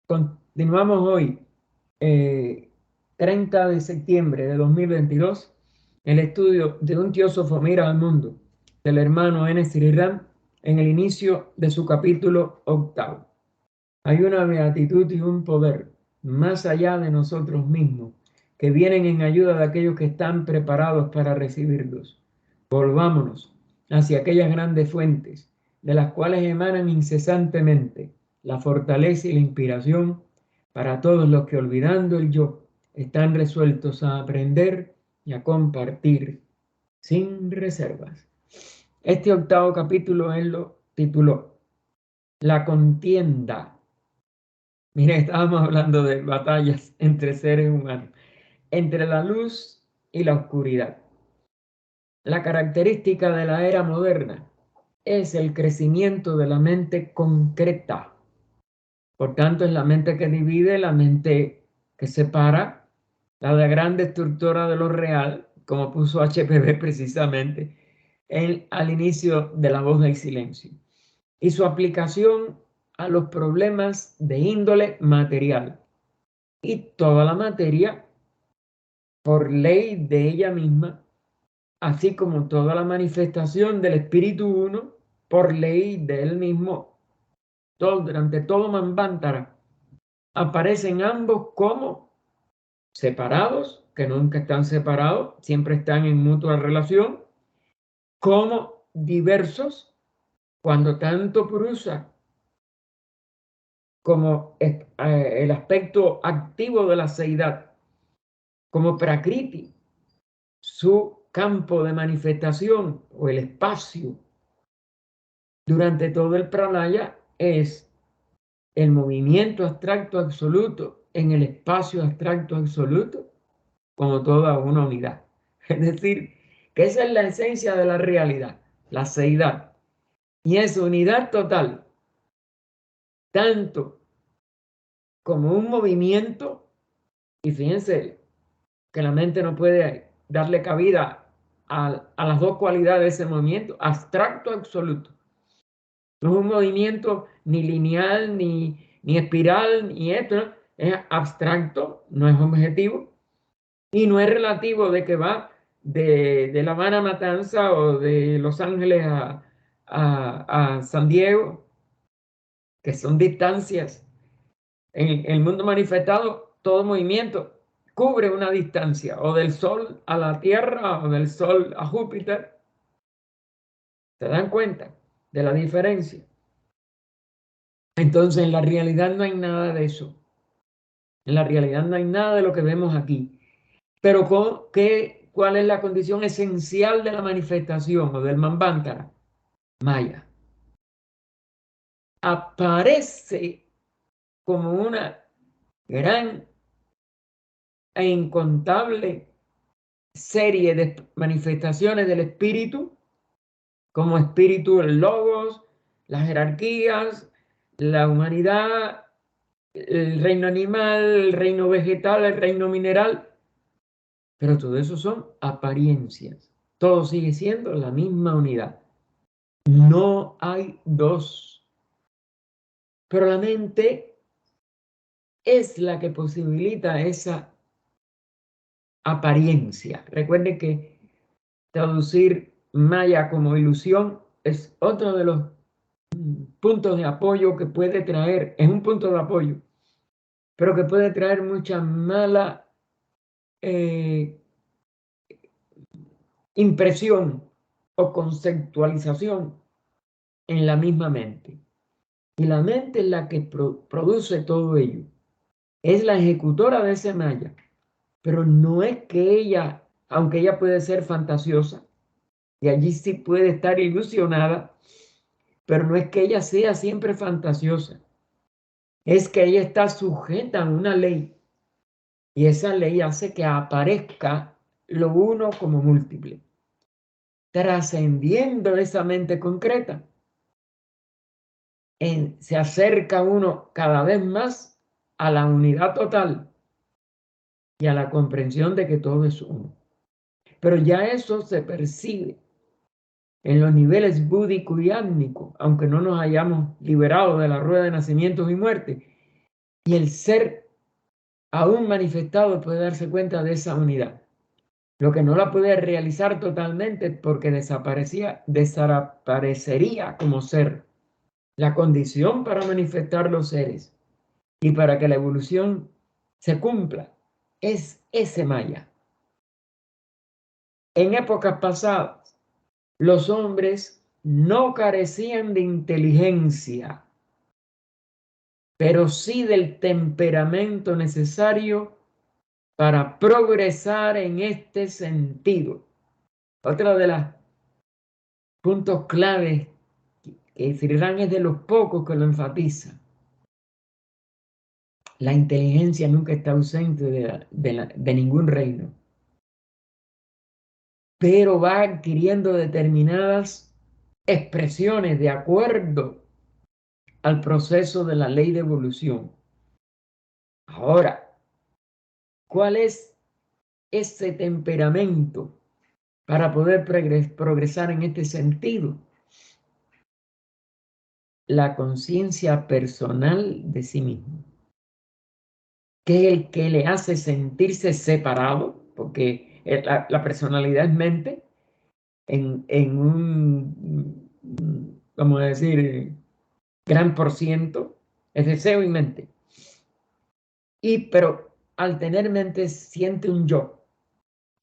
Continuamos hoy, 30 de septiembre de 2022, el estudio de un teósofo mira al mundo, del hermano N. Sri Ram, en el inicio de su capítulo octavo. Hay una beatitud y un poder más allá de nosotros mismos, que vienen en ayuda de aquellos que están preparados para recibirlos. Volvámonos hacia aquellas grandes fuentes, de las cuales emanan incesantemente la fortaleza y la inspiración para todos los que, olvidando el yo, están resueltos a aprender y a compartir sin reservas. Este octavo capítulo él lo tituló La contienda. Mire, estábamos hablando de batallas entre seres humanos, entre la luz y la oscuridad. La característica de la era moderna es el crecimiento de la mente concreta. Por tanto, es la mente que divide, la mente que separa, la de gran destructora de lo real, como puso HPV precisamente al inicio de La Voz del Silencio, y su aplicación a los problemas de índole material. Y toda la materia, por ley de ella misma, así como toda la manifestación del Espíritu Uno, por ley de él mismo, durante todo Manvantara, aparecen ambos como separados, que nunca están separados, siempre están en mutua relación, como diversos, cuando tanto Purusa como el aspecto activo de la seidad, como Prakriti, su campo de manifestación o el espacio durante todo el pranaya es el movimiento abstracto absoluto en el espacio abstracto absoluto como toda una unidad. Es decir, que esa es la esencia de la realidad, la seidad. Y es unidad total, tanto como un movimiento, y fíjense que la mente no puede darle cabida a las dos cualidades de ese movimiento, abstracto absoluto. No es un movimiento ni lineal, ni espiral, ni esto, ¿no? Es abstracto, no es objetivo, y no es relativo de que va de La Habana a Matanza o de Los Ángeles a San Diego, que son distancias. En el mundo manifestado, todo movimiento cubre una distancia, o del Sol a la Tierra, o del Sol a Júpiter. ¿Se dan cuenta de la diferencia? Entonces, en la realidad no hay nada de eso. En la realidad no hay nada de lo que vemos aquí. Pero ¿cuál es la condición esencial de la manifestación o del Manvantara? Maya. Aparece como una gran e incontable serie de manifestaciones del espíritu, como espíritu, el logos, las jerarquías, la humanidad, el reino animal, el reino vegetal, el reino mineral, pero todo eso son apariencias. Todo sigue siendo la misma unidad. No hay dos. Pero la mente es la que posibilita esa apariencia. Recuerden que traducir Maya como ilusión es otro de los puntos de apoyo que puede traer, es un punto de apoyo, pero que puede traer mucha mala impresión o conceptualización en la misma mente. Y la mente es la que produce todo ello. Es la ejecutora de ese Maya, pero no es que ella, aunque ella puede ser fantasiosa, y allí sí puede estar ilusionada, pero no es que ella sea siempre fantasiosa, es que ella está sujeta a una ley, y esa ley hace que aparezca lo uno como múltiple, trascendiendo esa mente concreta. Se acerca uno cada vez más a la unidad total y a la comprensión de que todo es uno. Pero ya eso se percibe en los niveles búdico y átmico, aunque no nos hayamos liberado de la rueda de nacimientos y muerte. Y el ser aún manifestado puede darse cuenta de esa unidad. Lo que no la puede realizar totalmente porque desaparecería como ser. La condición para manifestar los seres y para que la evolución se cumpla es ese Maya. En épocas pasadas, los hombres no carecían de inteligencia, pero sí del temperamento necesario para progresar en este sentido. Otro de los puntos claves que Sri Ram es de los pocos que lo enfatiza. La inteligencia nunca está ausente de ningún reino, pero va adquiriendo determinadas expresiones de acuerdo al proceso de la ley de evolución. Ahora, ¿cuál es ese temperamento para poder progresar en este sentido? La conciencia personal de sí mismo, que es el que le hace sentirse separado, porque la personalidad es mente, en un, vamos a decir, gran por ciento, es deseo y mente. Pero al tener mente siente un yo,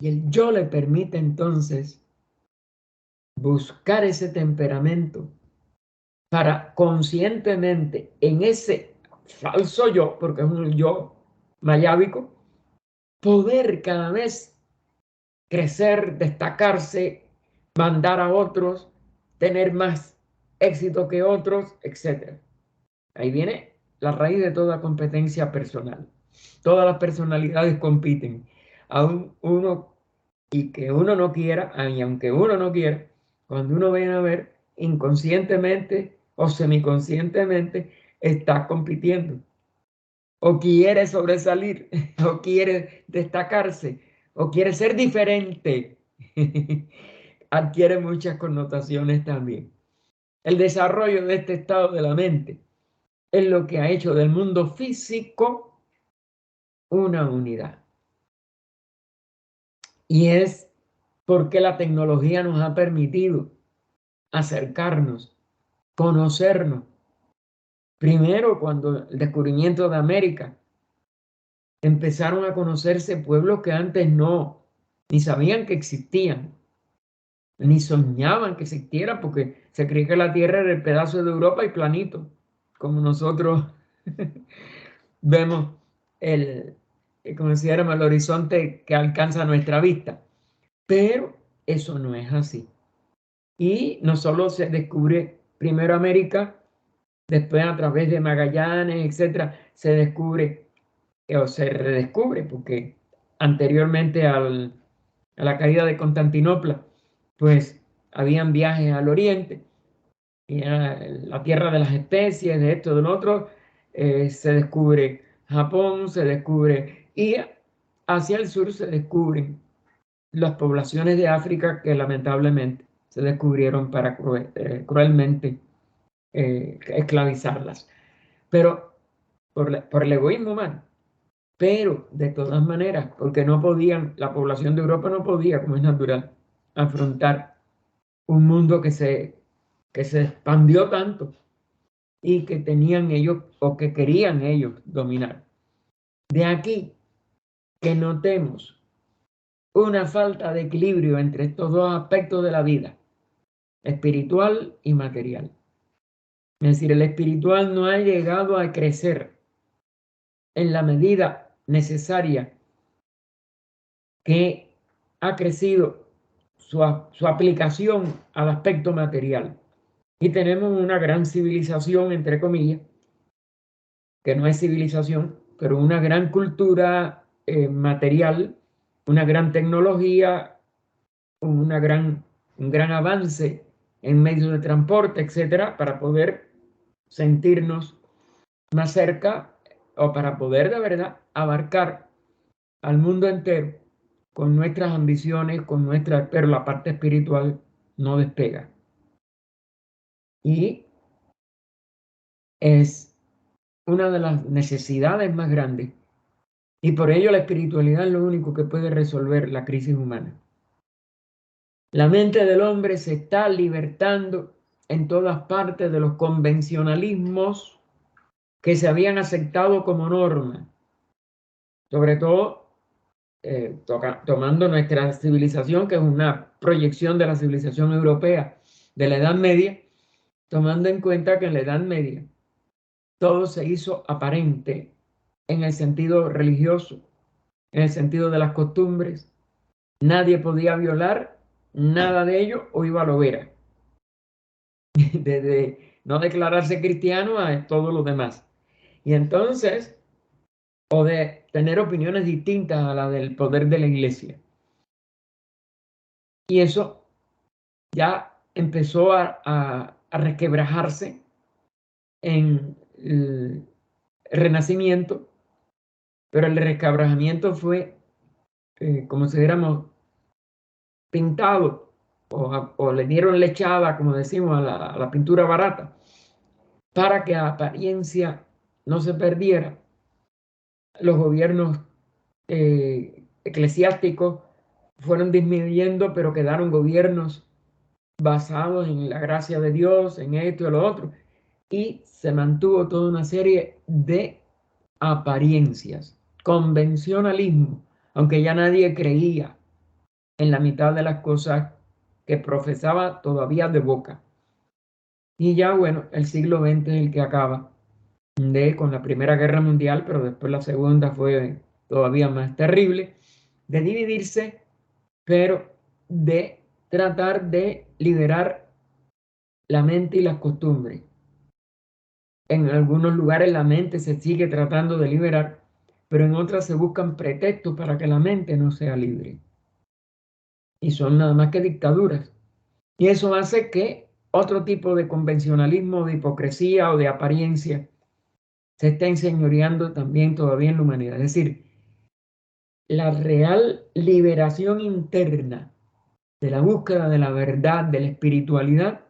y el yo le permite entonces buscar ese temperamento para conscientemente en ese falso yo, porque es un yo mayábico, poder cada vez crecer, destacarse, mandar a otros, tener más éxito que otros, etc. Ahí viene la raíz de toda competencia personal. Todas las personalidades compiten. Aún uno, y que uno no quiera, y aunque uno no quiera, cuando uno viene a ver, inconscientemente o semiconscientemente, está compitiendo. O quiere sobresalir, o quiere destacarse, o quiere ser diferente. Adquiere muchas connotaciones también. El desarrollo de este estado de la mente es lo que ha hecho del mundo físico una unidad. Y es porque la tecnología nos ha permitido acercarnos, conocernos. Primero, cuando el descubrimiento de América, empezaron a conocerse pueblos que antes no, ni sabían que existían, ni soñaban que existiera, porque se creía que la Tierra era el pedazo de Europa y planito, como nosotros vemos el, como decíamos, el horizonte que alcanza nuestra vista. Pero eso no es así. Y no solo se descubre primero América, después a través de Magallanes, etcétera, se descubre o se redescubre, porque anteriormente a la caída de Constantinopla, pues habían viajes al oriente, y era la tierra de las especies, de esto, de lo otro, se descubre Japón, se descubre, y hacia el sur se descubren las poblaciones de África que lamentablemente se descubrieron para cruelmente esclavizarlas, pero por el egoísmo humano. Pero de todas maneras, porque no podían, la población de Europa no podía, como es natural, afrontar un mundo que se expandió tanto y que tenían ellos o que querían ellos dominar. De aquí que notemos una falta de equilibrio entre estos dos aspectos de la vida, espiritual y material. Es decir, el espiritual no ha llegado a crecer en la medida necesaria que ha crecido su aplicación al aspecto material. Y tenemos una gran civilización, entre comillas, que no es civilización, pero una gran cultura material, una gran tecnología, un gran avance en medios de transporte, etcétera, para poder sentirnos más cerca o para poder de verdad abarcar al mundo entero con nuestras ambiciones, pero la parte espiritual no despega. Y es una de las necesidades más grandes. Y por ello la espiritualidad es lo único que puede resolver la crisis humana. La mente del hombre se está libertando en todas partes de los convencionalismos que se habían aceptado como norma, sobre todo tomando nuestra civilización, que es una proyección de la civilización europea de la Edad Media, tomando en cuenta que en la Edad Media todo se hizo aparente en el sentido religioso, en el sentido de las costumbres. Nadie podía violar nada de ello o iba a lo vera, desde no declararse cristiano a todo lo demás. Y entonces, o de tener opiniones distintas a la del poder de la iglesia. Y eso ya empezó a resquebrajarse en el Renacimiento, pero el resquebrajamiento fue, como si dijéramos, pintado o le dieron lechada, como decimos, a la pintura barata, para que la apariencia no se perdiera. Los gobiernos eclesiásticos fueron disminuyendo, pero quedaron gobiernos basados en la gracia de Dios, en esto y lo otro, y se mantuvo toda una serie de apariencias, convencionalismo, aunque ya nadie creía en la mitad de las cosas que profesaba todavía de boca. Y ya, bueno, el siglo XX es el que acaba con la Primera Guerra Mundial, pero después la Segunda fue todavía más terrible, de dividirse, pero de tratar de liberar la mente y las costumbres. En algunos lugares la mente se sigue tratando de liberar, pero en otras se buscan pretextos para que la mente no sea libre. Y son nada más que dictaduras. Y eso hace que otro tipo de convencionalismo, de hipocresía o de apariencia se está enseñoreando también todavía en la humanidad. Es decir, la real liberación interna de la búsqueda de la verdad, de la espiritualidad,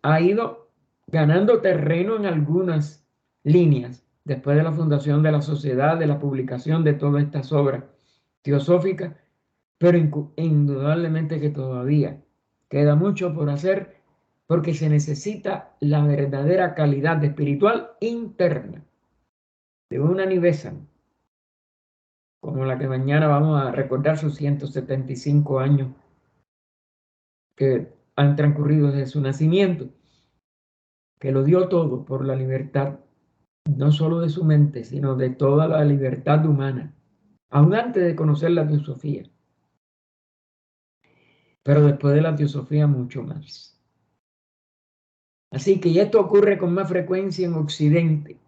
ha ido ganando terreno en algunas líneas después de la fundación de la sociedad, de la publicación de todas estas obras teosóficas, pero indudablemente que todavía queda mucho por hacer porque se necesita la verdadera calidad espiritual interna de una Nivesan, como la que mañana vamos a recordar sus 175 años que han transcurrido desde su nacimiento, que lo dio todo por la libertad, no solo de su mente, sino de toda la libertad humana, aún antes de conocer la teosofía, pero después de la teosofía mucho más. Así que esto ocurre con más frecuencia en Occidente,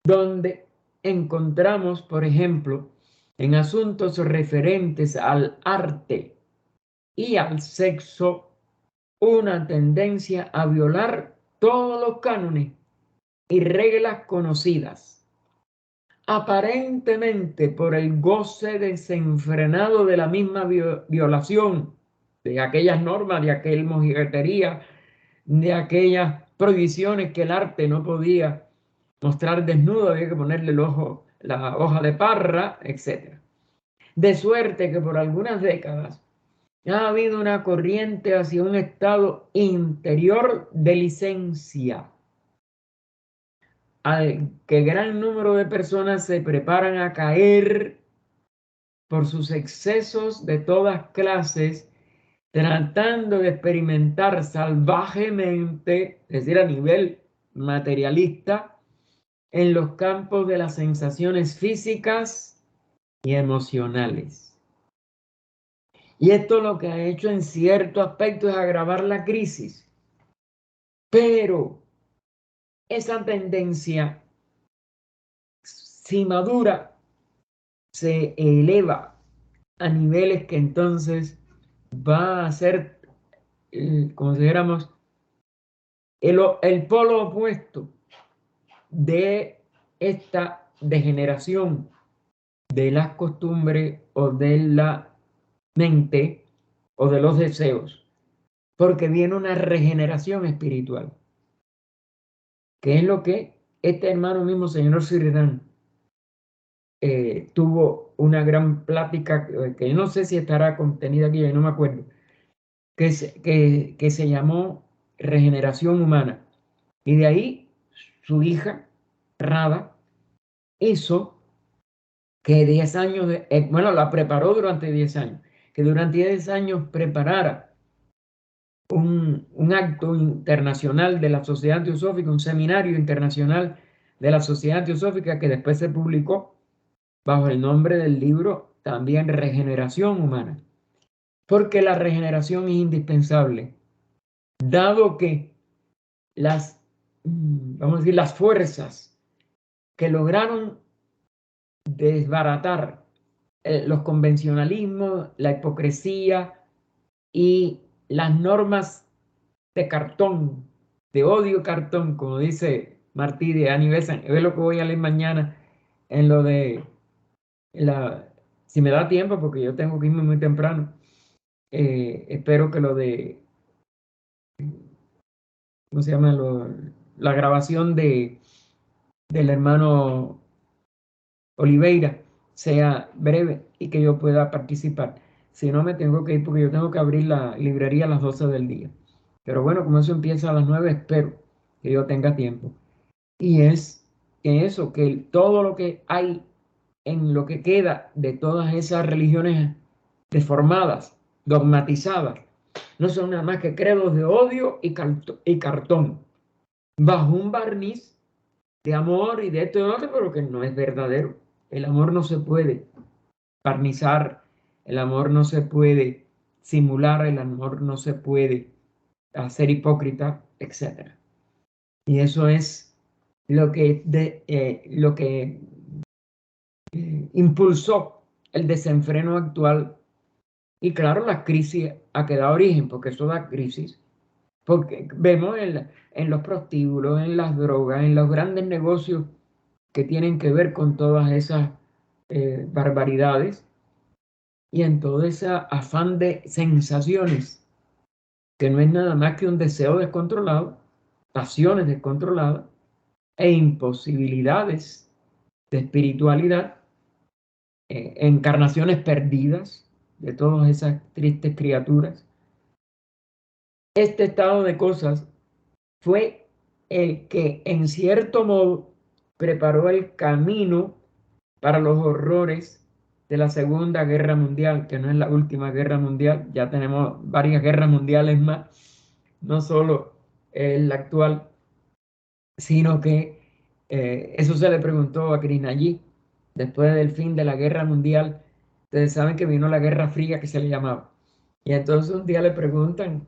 donde encontramos, por ejemplo, en asuntos referentes al arte y al sexo, una tendencia a violar todos los cánones y reglas conocidas, aparentemente por el goce desenfrenado de la misma violación de aquellas normas, de aquella mojigatería, de aquellas prohibiciones que el arte no podía mostrar desnudo, había que ponerle el ojo, la hoja de parra, etc. De suerte que por algunas décadas ha habido una corriente hacia un estado interior de licencia, al que gran número de personas se preparan a caer por sus excesos de todas clases, tratando de experimentar salvajemente, es decir, a nivel materialista, en los campos de las sensaciones físicas y emocionales. Y esto lo que ha hecho en cierto aspecto es agravar la crisis. Pero esa tendencia, si madura, se eleva a niveles que entonces va a ser, como si dijéramos, el polo opuesto de esta degeneración de las costumbres o de la mente o de los deseos, porque viene una regeneración espiritual, que es lo que este hermano mismo, señor Srirán, tuvo una gran plática que yo no sé si estará contenida aquí, yo no me acuerdo, que se llamó Regeneración Humana. Y de ahí su hija, Radha, hizo que 10 años, bueno, la preparó durante 10 años, que durante 10 años preparara un acto internacional de la Sociedad Teosófica, un seminario internacional de la Sociedad Teosófica que después se publicó bajo el nombre del libro también Regeneración Humana. Porque la regeneración es indispensable, dado que vamos a decir, las fuerzas que lograron desbaratar los convencionalismos, la hipocresía y las normas de cartón, de odio cartón, como dice Martí de Annie Besant. Es lo que voy a leer mañana en lo de si me da tiempo, porque yo tengo que irme muy temprano. Espero que lo de, ¿cómo se llama? La grabación del hermano Oliveira sea breve y que yo pueda participar. Si no, me tengo que ir porque yo tengo que abrir la librería a las 12 del día. Pero bueno, como eso empieza a las 9, espero que yo tenga tiempo. Y es que eso, que todo lo que hay en lo que queda de todas esas religiones deformadas, dogmatizadas, no son nada más que credos de odio y cartón, bajo un barniz de amor y de esto y de lo otro, pero que no es verdadero. El amor no se puede barnizar, el amor no se puede simular, el amor no se puede hacer hipócrita, etc. Y eso es lo que impulsó el desenfreno actual. Y claro, la crisis ha quedado origen, porque eso da crisis. Porque vemos en los prostíbulos, en las drogas, en los grandes negocios que tienen que ver con todas esas barbaridades y en todo ese afán de sensaciones, que no es nada más que un deseo descontrolado, pasiones descontroladas e imposibilidades de espiritualidad, encarnaciones perdidas de todas esas tristes criaturas. Este estado de cosas fue el que en cierto modo preparó el camino para los horrores de la Segunda Guerra Mundial, que no es la última guerra mundial, ya tenemos varias guerras mundiales más, no solo la actual, sino que eso se le preguntó a Krishnaji después del fin de la guerra mundial. Ustedes saben que vino la Guerra Fría, que se le llamaba. Y entonces un día le preguntan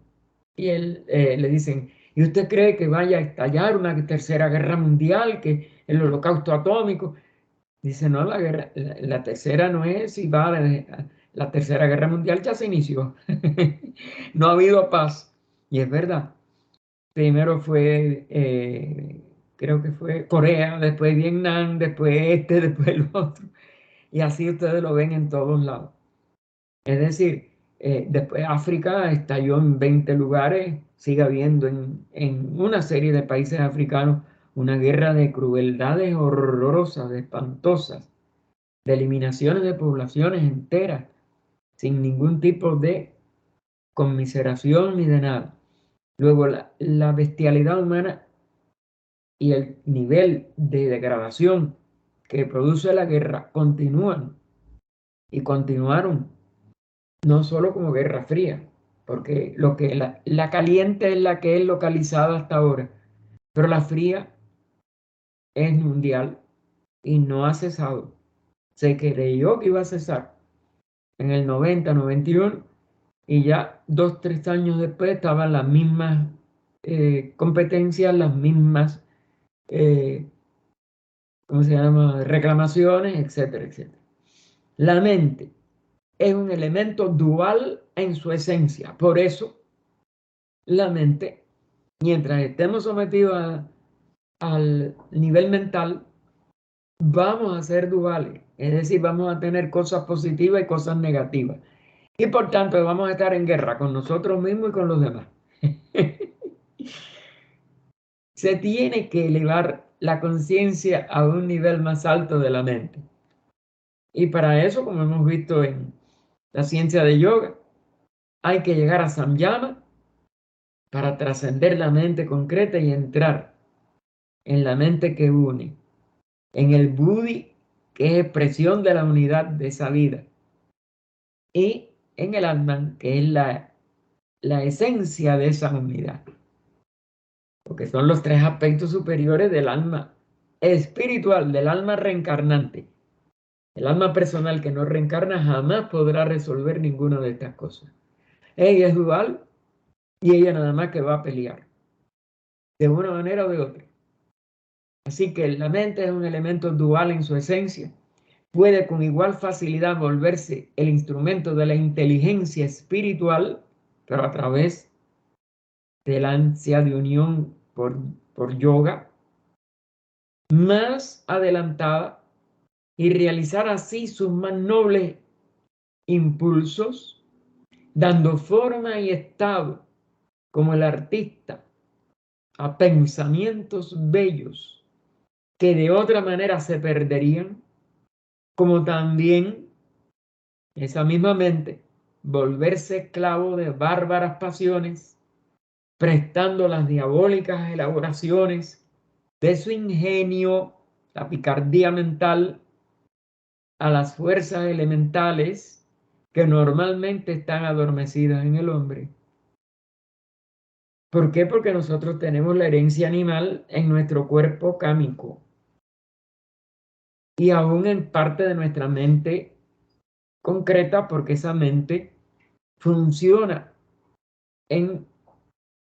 y él le dicen, ¿y usted cree que vaya a estallar una tercera guerra mundial, que el holocausto atómico? Dice, no, la tercera no es, si va la tercera guerra mundial ya se inició. No ha habido paz. Y es verdad. Primero fue, creo que fue Corea, después Vietnam, después después el otro. Y así ustedes lo ven en todos lados. Es decir, después África estalló en 20 lugares, sigue habiendo en una serie de países africanos una guerra de crueldades horrorosas, espantosas, de eliminaciones de poblaciones enteras, sin ningún tipo de conmiseración ni de nada. Luego, la bestialidad humana y el nivel de degradación que produce la guerra continúan y continuaron, no solo como Guerra Fría, porque la caliente es la que es localizada hasta ahora, pero la fría es mundial y no ha cesado. Se creyó que iba a cesar en el 90, 91 y ya 2, 3 años después estaban las mismas competencias, las mismas, ¿cómo se llama? Reclamaciones, etcétera, etcétera. La mente es un elemento dual en su esencia. Por eso, la mente, mientras estemos sometidos al nivel mental, vamos a ser duales. Es decir, vamos a tener cosas positivas y cosas negativas. Y por tanto, vamos a estar en guerra con nosotros mismos y con los demás. Se tiene que elevar la conciencia a un nivel más alto de la mente. Y para eso, como hemos visto en la ciencia de yoga, hay que llegar a samyama para trascender la mente concreta y entrar en la mente que une, en el buddhi, que es expresión de la unidad de esa vida, y en el atman, que es la esencia de esa unidad, porque son los tres aspectos superiores del alma espiritual, del alma reencarnante. El alma personal que no reencarna jamás podrá resolver ninguna de estas cosas. Ella es dual y ella nada más que va a pelear, de una manera o de otra. Así que la mente es un elemento dual en su esencia. Puede con igual facilidad volverse el instrumento de la inteligencia espiritual, pero a través de la ansia de unión por yoga, más adelantada y realizar así sus más nobles impulsos, dando forma y estado como el artista a pensamientos bellos que de otra manera se perderían, como también esa misma mente volverse esclavo de bárbaras pasiones, prestando las diabólicas elaboraciones de su ingenio, la picardía mental, a las fuerzas elementales que normalmente están adormecidas en el hombre. ¿Por qué? Porque nosotros tenemos la herencia animal en nuestro cuerpo cámico y aún en parte de nuestra mente concreta, porque esa mente funciona en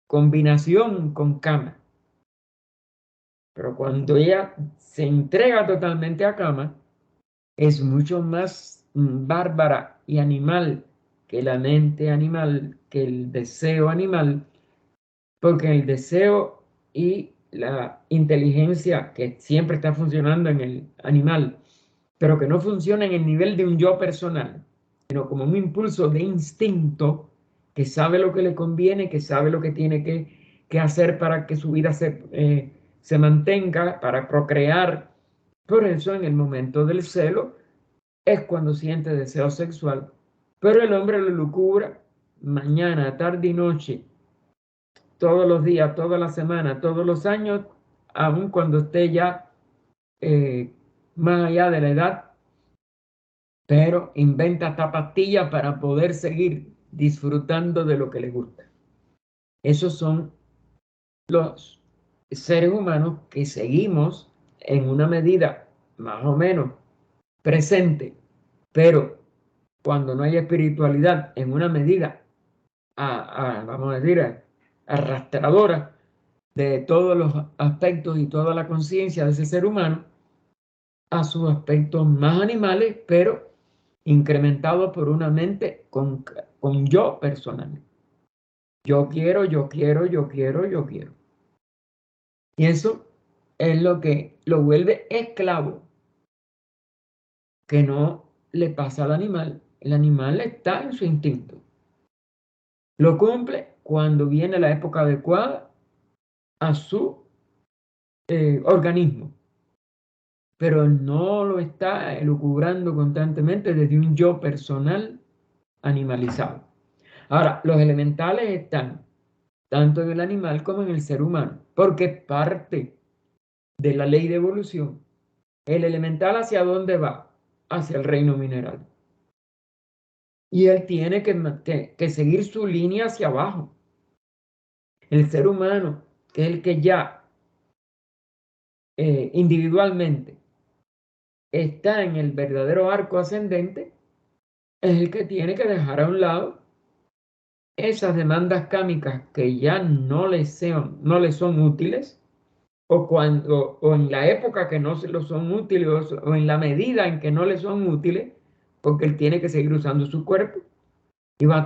combinación con Kama. Pero cuando ella se entrega totalmente a Kama, es mucho más bárbara y animal que la mente animal, que el deseo animal, porque el deseo y la inteligencia que siempre está funcionando en el animal, pero que no funciona en el nivel de un yo personal, sino como un impulso de instinto que sabe lo que le conviene, que sabe lo que tiene que hacer para que su vida se mantenga, para procrear. Por eso en el momento del celo es cuando siente deseo sexual, pero el hombre lo lucubra mañana, tarde y noche, todos los días, toda la semana, todos los años, aun cuando esté ya más allá de la edad, pero inventa esta pastilla para poder seguir disfrutando de lo que le gusta. Esos son los seres humanos que seguimos en una medida más o menos presente, pero cuando no hay espiritualidad, en una medida, vamos a decir, arrastradora de todos los aspectos y toda la conciencia de ese ser humano, a sus aspectos más animales, pero incrementado por una mente con yo personal. Yo quiero, yo quiero, yo quiero, yo quiero. Y eso es lo que lo vuelve esclavo, que no le pasa al animal. El animal está en su instinto. Lo cumple cuando viene la época adecuada a su organismo, pero no lo está elucubrando constantemente desde un yo personal animalizado. Ahora, los elementales están tanto en el animal como en el ser humano, porque parte de la ley de evolución. El elemental, ¿hacia dónde va? Hacia el reino mineral. Y él tiene que seguir su línea hacia abajo. El ser humano, que es el que ya individualmente está en el verdadero arco ascendente, es el que tiene que dejar a un lado esas demandas cámicas que ya no le son útiles, o en la época que no se lo son útiles, o en la medida en que no le son útiles, porque él tiene que seguir usando su cuerpo y va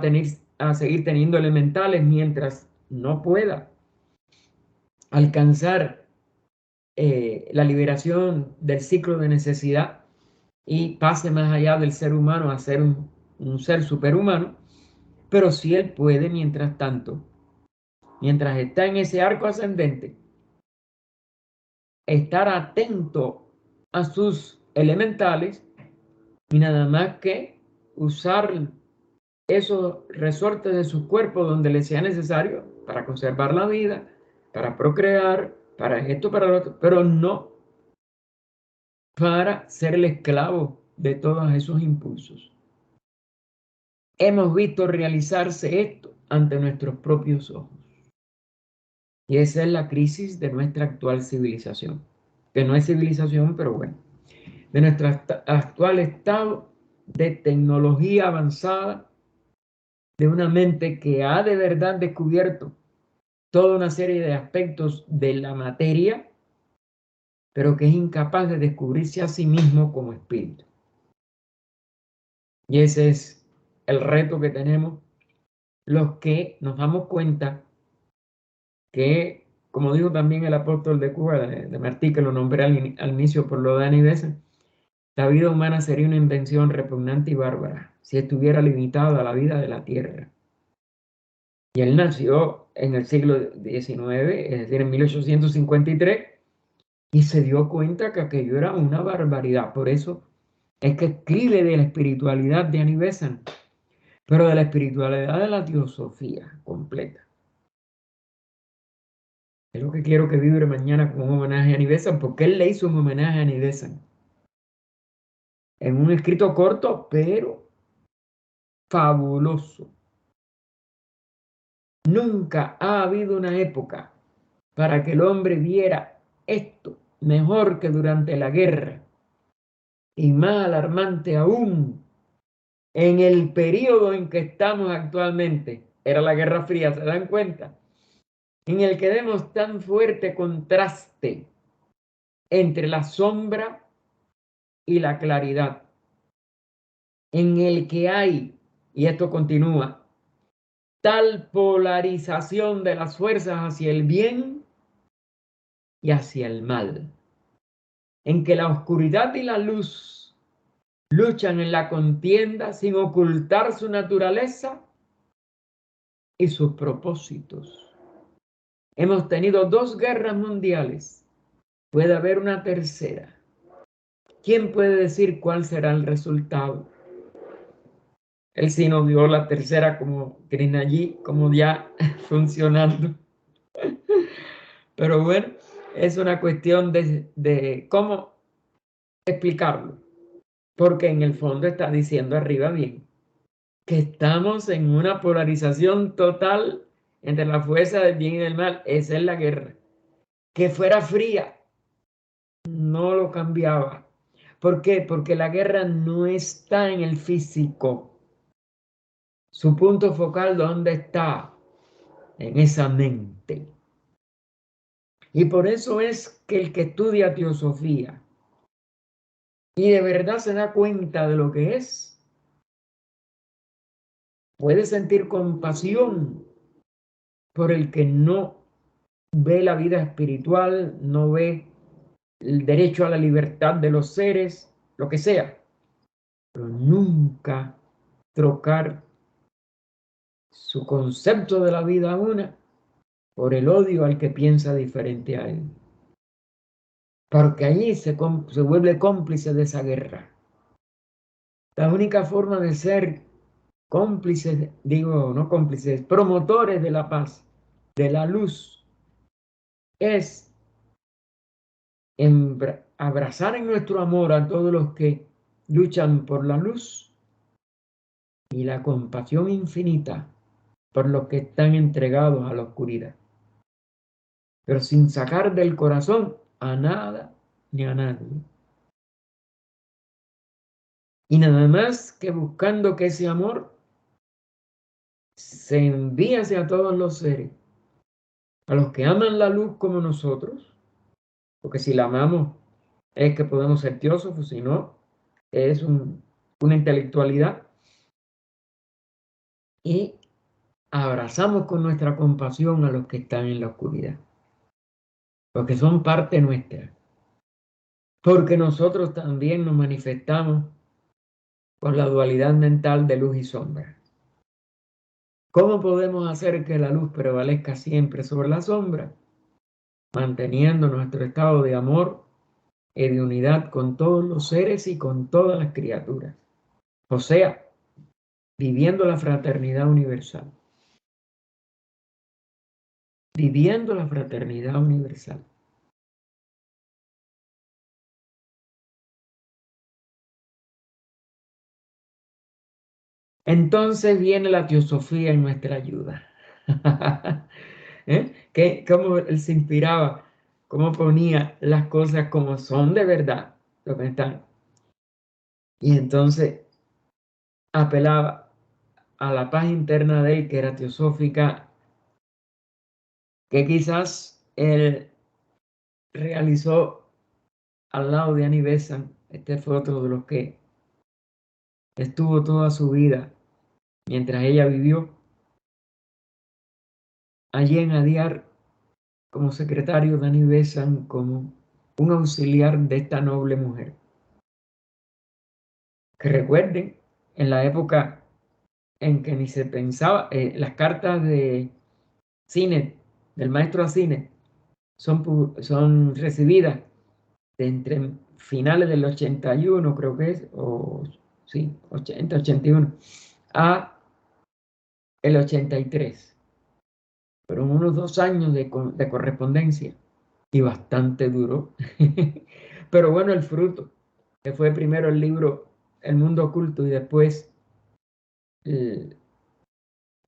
a seguir teniendo elementales mientras no pueda alcanzar la liberación del ciclo de necesidad y pase más allá del ser humano a ser un ser superhumano, pero si él puede, mientras tanto, mientras está en ese arco ascendente, estar atento a sus elementales y nada más que usar esos resortes de su cuerpo donde les sea necesario para conservar la vida, para procrear, para esto, para lo otro, pero no para ser el esclavo de todos esos impulsos. Hemos visto realizarse esto ante nuestros propios ojos. Y esa es la crisis de nuestra actual civilización, que no es civilización, pero bueno, de nuestro actual estado de tecnología avanzada, de una mente que ha de verdad descubierto toda una serie de aspectos de la materia, pero que es incapaz de descubrirse a sí mismo como espíritu. Y ese es el reto que tenemos los que nos damos cuenta que, como dijo también el apóstol de Cuba, de Martí, que lo nombré al inicio por lo de Annie Besant, la vida humana sería una invención repugnante y bárbara si estuviera limitada a la vida de la tierra. Y él nació en el siglo XIX, es decir, en 1853, y se dio cuenta que aquello era una barbaridad. Por eso es que escribe de la espiritualidad de Annie Besant, pero de la espiritualidad de la teosofía completa. Es lo que quiero que vibre mañana como un homenaje a Annie Besant, porque él le hizo un homenaje a Annie Besant en un escrito corto, pero fabuloso. Nunca ha habido una época para que el hombre viera esto mejor que durante la guerra, y más alarmante aún en el periodo en que estamos actualmente. Era la Guerra Fría, ¿se dan cuenta? En el que vemos tan fuerte contraste entre la sombra y la claridad, en el que hay, y esto continúa, tal polarización de las fuerzas hacia el bien y hacia el mal, en que la oscuridad y la luz luchan en la contienda sin ocultar su naturaleza y sus propósitos. Hemos tenido 2 guerras mundiales, puede haber una tercera. ¿Quién puede decir cuál será el resultado? Él sí nos dio la tercera como Krishnaji, como ya funcionando. Pero bueno, es una cuestión de cómo explicarlo, porque en el fondo está diciendo arriba bien que estamos en una polarización total entre la fuerza del bien y del mal. Esa es la guerra. Que fuera fría no lo cambiaba. ¿Por qué? Porque la guerra no está en el físico. Su punto focal, ¿dónde está? En esa mente. Y por eso es que el que estudia teosofía y de verdad se da cuenta de lo que es, puede sentir compasión por el que no ve la vida espiritual, no ve el derecho a la libertad de los seres, lo que sea, pero nunca trocar su concepto de la vida una por el odio al que piensa diferente a él. Porque allí se vuelve cómplice de esa guerra. La única forma de ser cómplices, digo, no cómplices, promotores de la paz, de la luz, es abrazar en nuestro amor a todos los que luchan por la luz y la compasión infinita por los que están entregados a la oscuridad, pero sin sacar del corazón a nada ni a nadie. Y nada más que buscando que ese amor se envíe hacia todos los seres, a los que aman la luz como nosotros, porque si la amamos es que podemos ser teósofos, si no, es una intelectualidad, y abrazamos con nuestra compasión a los que están en la oscuridad, porque son parte nuestra, porque nosotros también nos manifestamos con la dualidad mental de luz y sombra. ¿Cómo podemos hacer que la luz prevalezca siempre sobre la sombra? manteniendo nuestro estado de amor y de unidad con todos los seres y con todas las criaturas. O sea, viviendo la fraternidad universal. Viviendo la fraternidad universal. Entonces viene la teosofía en nuestra ayuda. Cómo él se inspiraba, cómo ponía las cosas como son de verdad, lo que están. Y entonces apelaba a la paz interna de él, que era teosófica, que quizás él realizó al lado de Annie Besant. Este fue otro de los que estuvo toda su vida mientras ella vivió allí en Adyar como secretario de Annie Besant, como un auxiliar de esta noble mujer. Que recuerden, en la época en que ni se pensaba, las cartas de Sinet, del maestro Sinet, son recibidas de entre finales del 81, creo que es, o sí, 80, 81, a el 83. Fueron unos 2 años de correspondencia y bastante duro. Pero bueno, el fruto, que fue primero el libro El Mundo Oculto y después, ¿cómo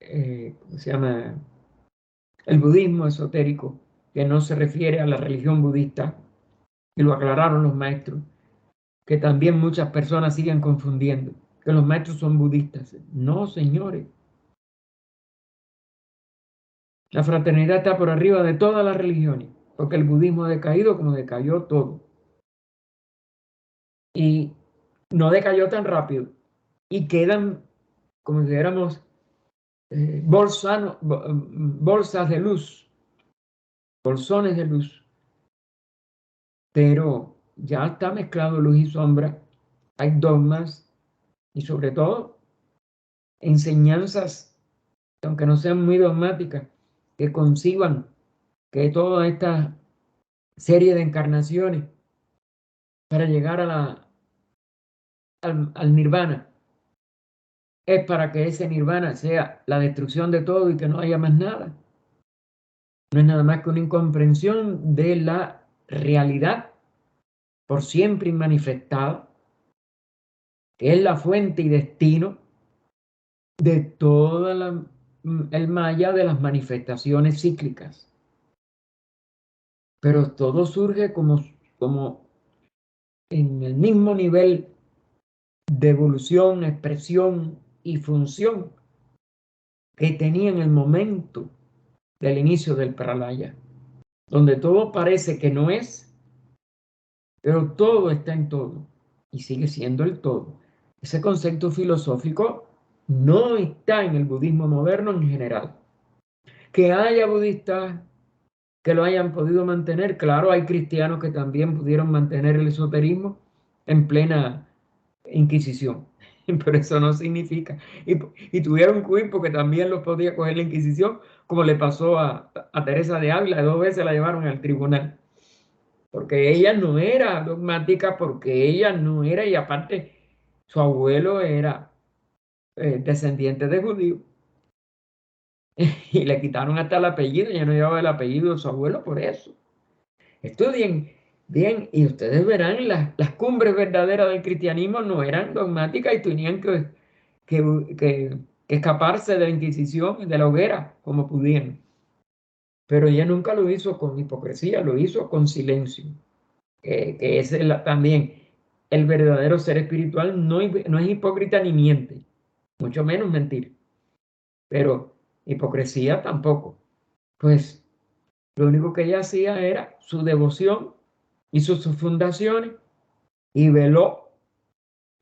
se llama? El budismo esotérico, que no se refiere a la religión budista, y lo aclararon los maestros, que también muchas personas siguen confundiendo, que los maestros son budistas. No, señores. La fraternidad está por arriba de todas las religiones, porque el budismo ha decaído como decayó todo. Y no decayó tan rápido. Y quedan, como si dijéramos, bolsas de luz, bolsones de luz. Pero ya está mezclado luz y sombra. Hay dogmas y sobre todo enseñanzas, aunque no sean muy dogmáticas, que conciban que toda esta serie de encarnaciones para llegar al nirvana es para que ese nirvana sea la destrucción de todo y que no haya más nada. No es nada más que una incomprensión de la realidad por siempre manifestada, que es la fuente y destino de toda el maya de las manifestaciones cíclicas. Pero todo surge como en el mismo nivel de evolución, expresión y función que tenía en el momento del inicio del pralaya, donde todo parece que no es, pero todo está en todo y sigue siendo el todo. Ese concepto filosófico no está en el budismo moderno en general. Que haya budistas que lo hayan podido mantener, claro, hay cristianos que también pudieron mantener el esoterismo en plena Inquisición, pero eso no significa, y tuvieron cuerpo que también los podía coger la Inquisición, como le pasó a Teresa de Ávila, 2 veces la llevaron al tribunal, porque ella no era dogmática, porque ella no era, y aparte su abuelo era descendiente de judío, y le quitaron hasta el apellido, ya no llevaba el apellido de su abuelo por eso. Estudien bien y ustedes verán las cumbres verdaderas del cristianismo no eran dogmáticas y tenían que escaparse de la Inquisición, de la hoguera, como pudieran. Pero ella nunca lo hizo con hipocresía, lo hizo con silencio, que es también el verdadero ser espiritual, no es hipócrita ni miente, mucho menos mentir, pero hipocresía tampoco. Pues lo único que ella hacía era su devoción, hizo sus fundaciones y veló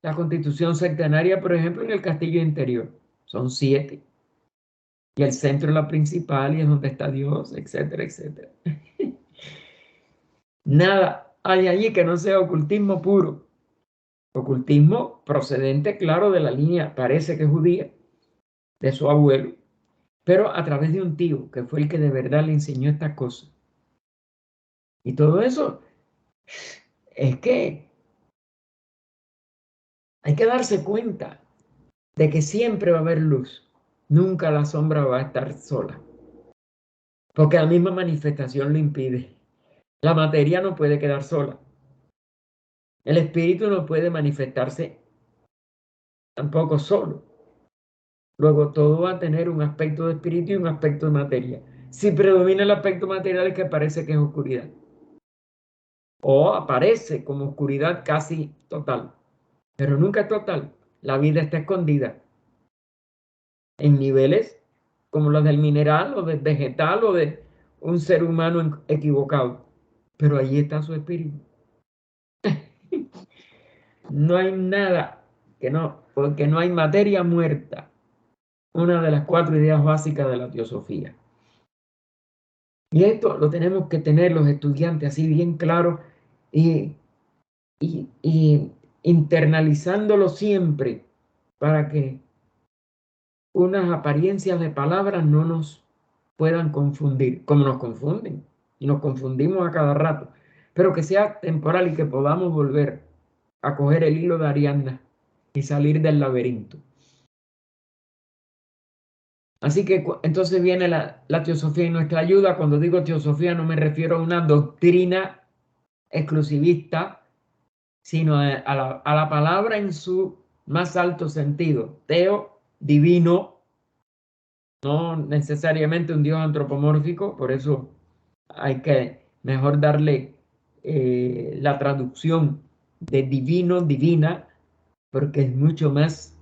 la constitución centenaria, por ejemplo, en el castillo interior. Son 7. Y el centro es la principal y es donde está Dios, etcétera, etcétera. Nada hay allí que no sea ocultismo puro. Ocultismo procedente, claro, de la línea, parece que judía, de su abuelo, pero a través de un tío, que fue el que de verdad le enseñó estas cosas. Y todo eso es que hay que darse cuenta de que siempre va a haber luz. Nunca la sombra va a estar sola, porque la misma manifestación lo impide. La materia no puede quedar sola. El espíritu no puede manifestarse tampoco solo. Luego todo va a tener un aspecto de espíritu y un aspecto de materia. Si predomina el aspecto material es que parece que es oscuridad. O aparece como oscuridad casi total. Pero nunca es total. La vida está escondida en niveles como los del mineral o del vegetal o de un ser humano equivocado. Pero allí está su espíritu. No hay nada que no, porque no hay materia muerta. Una de las 4 ideas básicas de la teosofía. Y esto lo tenemos que tener los estudiantes así bien claro y, y internalizándolo siempre para que unas apariencias de palabras no nos puedan confundir, como nos confunden, y nos confundimos a cada rato, pero que sea temporal y que podamos volver a coger el hilo de Ariadna y salir del laberinto. Así que entonces viene la teosofía y nuestra ayuda. Cuando digo teosofía no me refiero a una doctrina exclusivista, sino a la palabra en su más alto sentido. Teo, divino, no necesariamente un Dios antropomórfico, por eso hay que mejor darle la traducción de divino, divina, porque es mucho más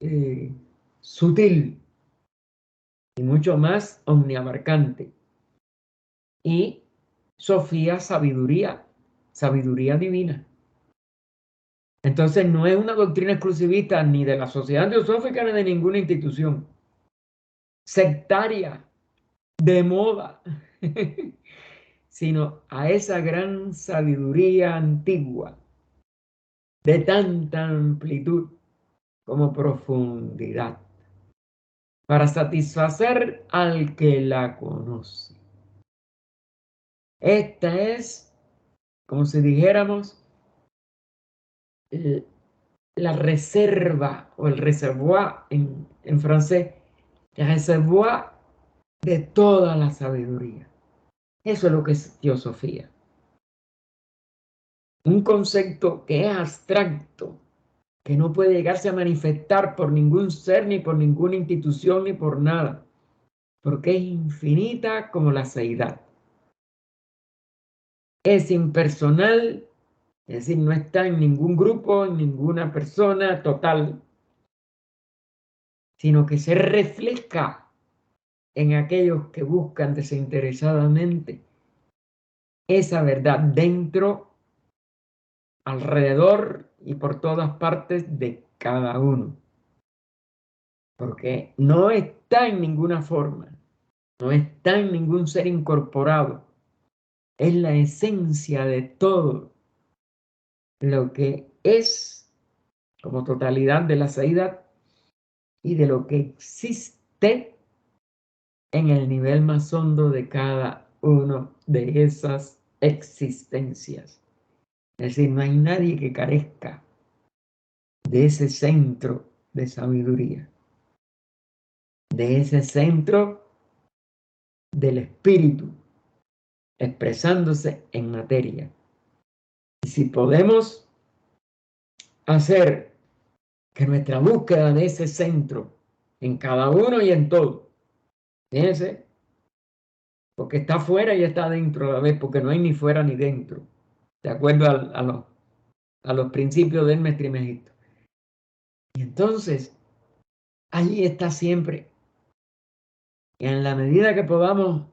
eh, sutil y mucho más omniabarcante. Y Sofía, sabiduría, sabiduría divina. Entonces no es una doctrina exclusivista ni de la sociedad teosófica ni de ninguna institución sectaria, de moda, sino a esa gran sabiduría antigua, de tanta amplitud como profundidad, para satisfacer al que la conoce. Esta es, como si dijéramos, la reserva o el reservoir en francés, el reservoir de toda la sabiduría. Eso es lo que es teosofía. Un concepto que es abstracto, que no puede llegarse a manifestar por ningún ser, ni por ninguna institución, ni por nada, porque es infinita como la seidad. Es impersonal, es decir, no está en ningún grupo, en ninguna persona total, sino que se refleja en aquellos que buscan desinteresadamente esa verdad dentro, alrededor y por todas partes de cada uno. Porque no está en ninguna forma, no está en ningún ser incorporado. Es la esencia de todo lo que es como totalidad de la seidad y de lo que existe en el nivel más hondo de cada uno de esas existencias. Es decir, no hay nadie que carezca de ese centro de sabiduría, de ese centro del espíritu expresándose en materia. Y si podemos hacer que nuestra búsqueda de ese centro en cada uno y en todo, fíjense, porque está fuera y está dentro a la vez, porque no hay ni fuera ni dentro, de acuerdo a los principios del Hermes Trismegisto. Y entonces, allí está siempre. Y en la medida que podamos,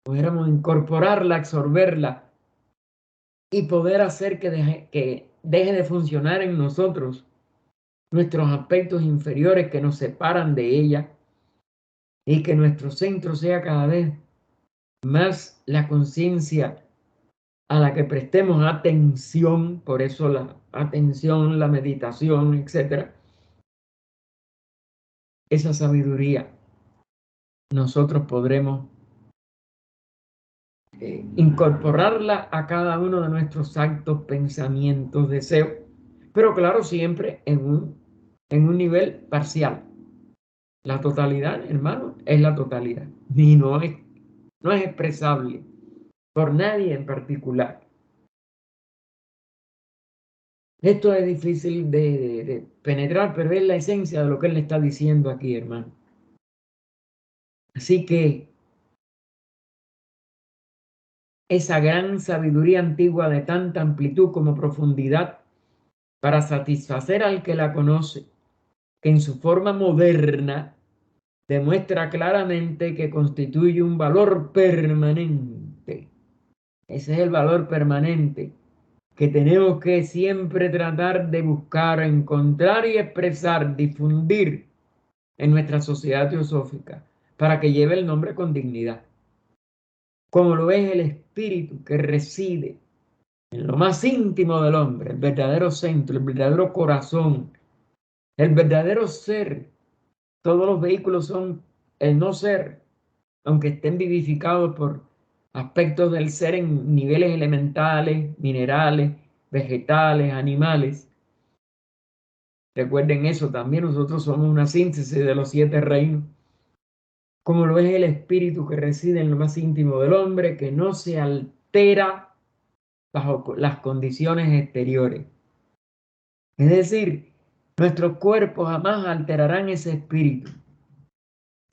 pudiéramos incorporarla, absorberla y poder hacer que deje de funcionar en nosotros nuestros aspectos inferiores que nos separan de ella y que nuestro centro sea cada vez más la conciencia a la que prestemos atención, por eso la atención, la meditación, etcétera. Esa sabiduría nosotros podremos incorporarla a cada uno de nuestros actos, pensamientos, deseos, pero claro, siempre en un nivel parcial. La totalidad, hermano, es la totalidad y no es expresable por nadie en particular. Esto es difícil de penetrar, pero es la esencia de lo que él le está diciendo aquí, hermano. Así que esa gran sabiduría antigua de tanta amplitud como profundidad para satisfacer al que la conoce, que en su forma moderna demuestra claramente que constituye un valor permanente. Ese es el valor permanente que tenemos que siempre tratar de buscar, encontrar y expresar, difundir en nuestra sociedad teosófica para que lleve el nombre con dignidad. Como lo es el espíritu que reside en lo más íntimo del hombre, el verdadero centro, el verdadero corazón, el verdadero ser. Todos los vehículos son el no ser, aunque estén vivificados por aspectos del ser en niveles elementales, minerales, vegetales, animales. Recuerden eso también, nosotros somos una síntesis de los 7 reinos, como lo es el espíritu que reside en lo más íntimo del hombre, que no se altera bajo las condiciones exteriores. Es decir, nuestros cuerpos jamás alterarán ese espíritu.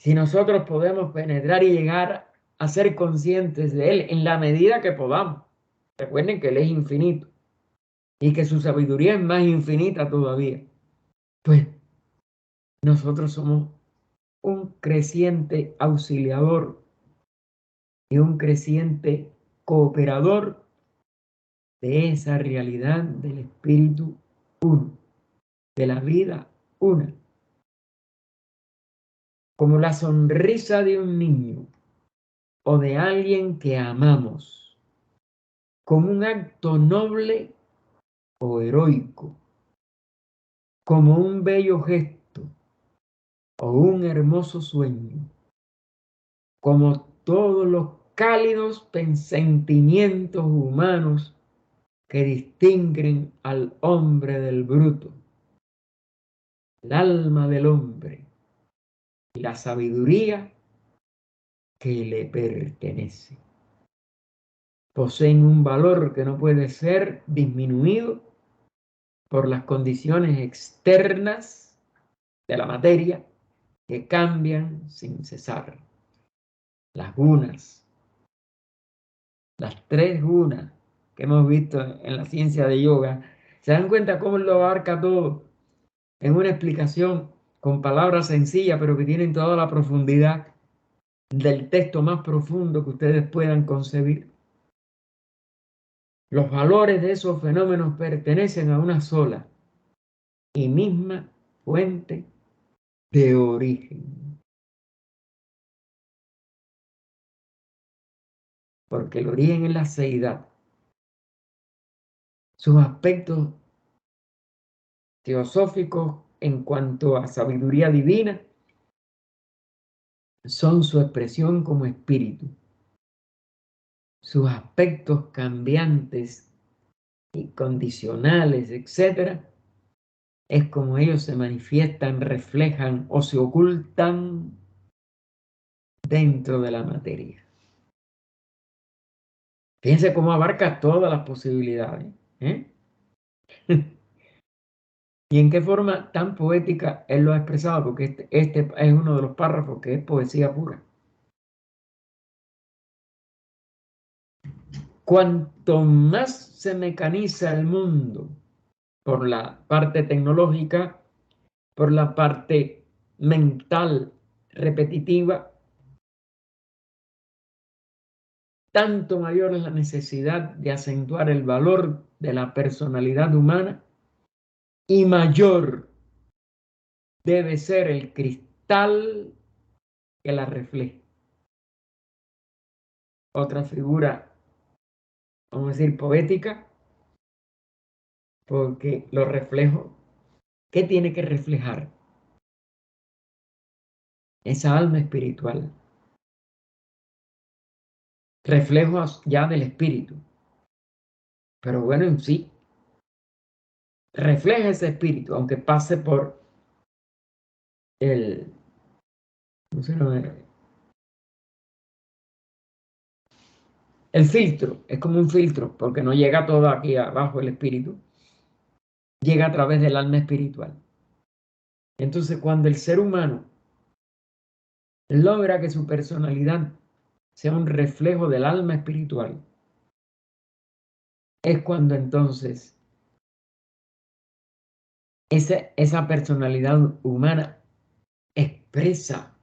Si nosotros podemos penetrar y llegar a ser conscientes de Él en la medida que podamos. Recuerden que Él es infinito y que su sabiduría es más infinita todavía. Pues nosotros somos un creciente auxiliador y un creciente cooperador de esa realidad del espíritu uno, de la vida una, como la sonrisa de un niño o de alguien que amamos, como un acto noble o heroico, como un bello gesto o un hermoso sueño, como todos los cálidos sentimientos humanos que distinguen al hombre del bruto, el alma del hombre y la sabiduría que le pertenece. Poseen un valor que no puede ser disminuido por las condiciones externas de la materia que cambian sin cesar. Las gunas, las 3 gunas que hemos visto en la ciencia de yoga, se dan cuenta cómo lo abarca todo en una explicación con palabras sencillas, pero que tienen toda la profundidad del texto más profundo que ustedes puedan concebir. Los valores de esos fenómenos pertenecen a una sola y misma fuente de origen, porque el origen es la seidad. Sus aspectos teosóficos en cuanto a sabiduría divina son su expresión como espíritu. Sus aspectos cambiantes y condicionales, etcétera, es como ellos se manifiestan, reflejan o se ocultan dentro de la materia. Fíjense cómo abarca todas las posibilidades, ¿eh? Y en qué forma tan poética él lo ha expresado, porque este es uno de los párrafos que es poesía pura. Cuanto más se mecaniza el mundo por la parte tecnológica, por la parte mental repetitiva, tanto mayor es la necesidad de acentuar el valor de la personalidad humana y mayor debe ser el cristal que la refleje. Otra figura, vamos a decir, poética, porque los reflejos, ¿qué tiene que reflejar? Esa alma espiritual. reflejos ya del espíritu. Pero bueno, en sí, refleja ese espíritu, aunque pase por el, ¿cómo se llama? El filtro. Es como un filtro, porque no llega todo aquí abajo el espíritu, llega a través del alma espiritual. Entonces, cuando el ser humano logra que su personalidad sea un reflejo del alma espiritual, es cuando entonces esa personalidad humana expresa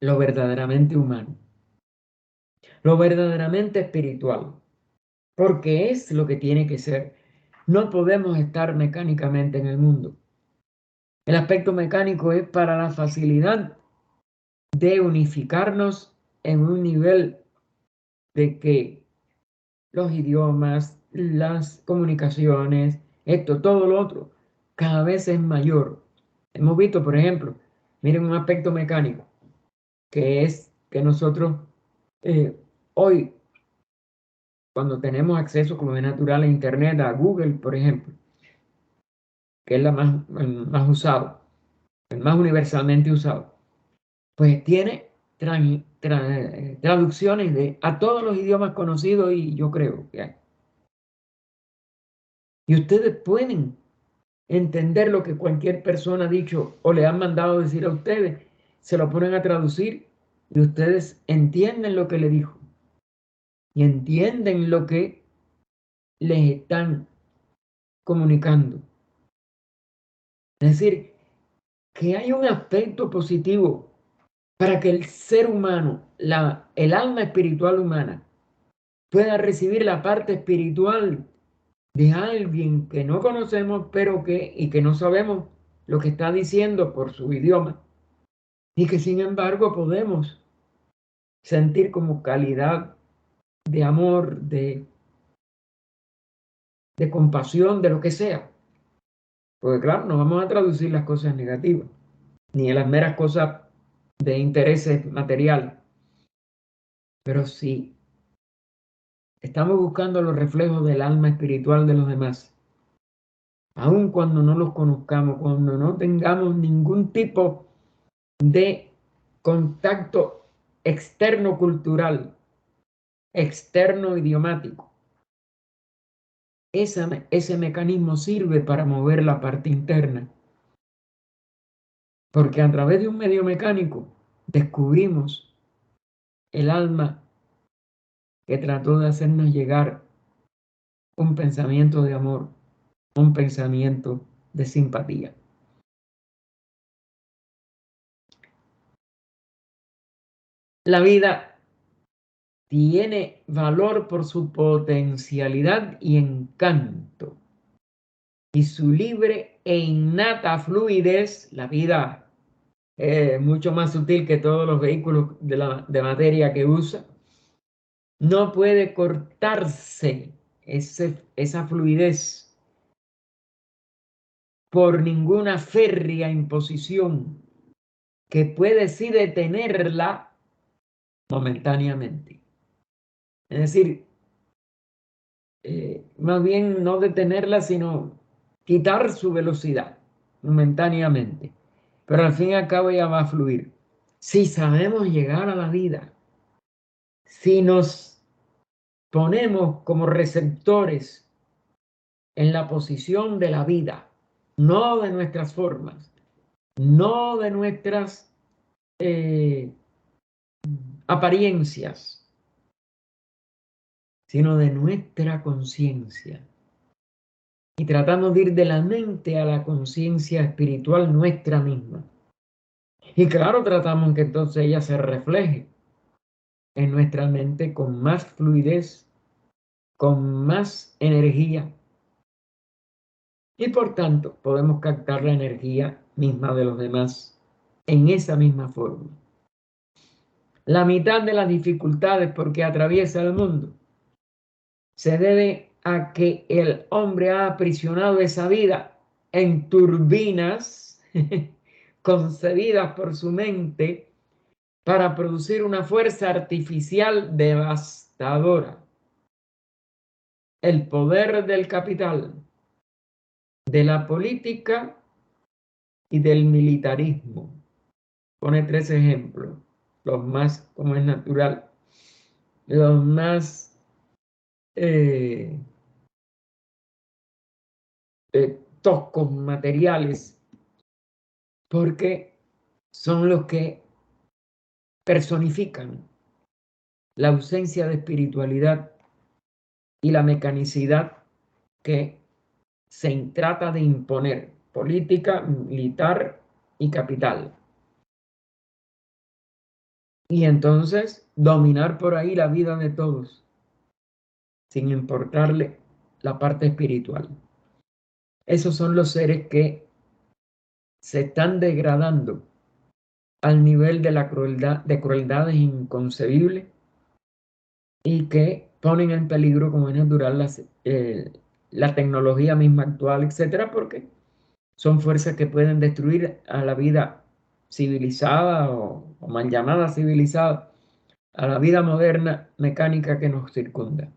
lo verdaderamente humano, lo verdaderamente espiritual, porque es lo que tiene que ser. No podemos estar mecánicamente en el mundo. El aspecto mecánico es para la facilidad de unificarnos en un nivel de que los idiomas, las comunicaciones, esto, todo lo otro, cada vez es mayor. Hemos visto, por ejemplo, miren un aspecto mecánico, que es que nosotros hoy, cuando tenemos acceso, como es natural, a Internet, a Google, por ejemplo, que es el más usado, el más universalmente usado, pues tiene traducciones a todos los idiomas conocidos y yo creo que hay. Y ustedes pueden entender lo que cualquier persona ha dicho o le han mandado decir a ustedes, se lo ponen a traducir y ustedes entienden lo que le dijo y entienden lo que les están comunicando. Es decir, que hay un aspecto positivo para que el ser humano, el alma espiritual humana, pueda recibir la parte espiritual de alguien que no conocemos, pero y que no sabemos lo que está diciendo por su idioma, y que sin embargo podemos sentir como calidad de amor, de compasión, de lo que sea. Porque claro, no vamos a traducir las cosas negativas, ni en las meras cosas de intereses materiales, pero sí estamos buscando los reflejos del alma espiritual de los demás, aun cuando no los conozcamos, cuando no tengamos ningún tipo de contacto externo cultural, externo idiomático. Ese mecanismo sirve para mover la parte interna, porque a través de un medio mecánico descubrimos el alma que trató de hacernos llegar un pensamiento de amor, un pensamiento de simpatía. La vida tiene valor por su potencialidad y encanto, y su libre e innata fluidez. La vida es mucho más sutil que todos los vehículos de materia que usa. No puede cortarse esa fluidez por ninguna férrea imposición que puede sí detenerla momentáneamente. Es decir, más bien no detenerla, sino quitar su velocidad momentáneamente. Pero al fin y al cabo ella va a fluir. Si sabemos llegar a la vida, si nos ponemos como receptores en la posición de la vida, no de nuestras formas, no de nuestras eh, apariencias, sino de nuestra conciencia. Y tratamos de ir de la mente a la conciencia espiritual nuestra misma. Y claro, tratamos que entonces ella se refleje en nuestra mente con más fluidez, con más energía. Y por tanto, podemos captar la energía misma de los demás en esa misma forma. La mitad de las dificultades por que atraviesa el mundo se debe a que el hombre ha aprisionado esa vida en turbinas concebidas por su mente para producir una fuerza artificial devastadora. El poder del capital, de la política y del militarismo. Pone 3 ejemplos, los más, como es natural, los más toscos, materiales, porque son los que personifican la ausencia de espiritualidad y la mecanicidad que se trata de imponer, política, militar y capital. Y entonces dominar por ahí la vida de todos, sin importarle la parte espiritual. Esos son los seres que se están degradando al nivel de la crueldad, de crueldades inconcebibles y que ponen en peligro, como es natural, la tecnología misma actual, etcétera, porque son fuerzas que pueden destruir a la vida civilizada o mal llamada civilizada, a la vida moderna mecánica que nos circunda.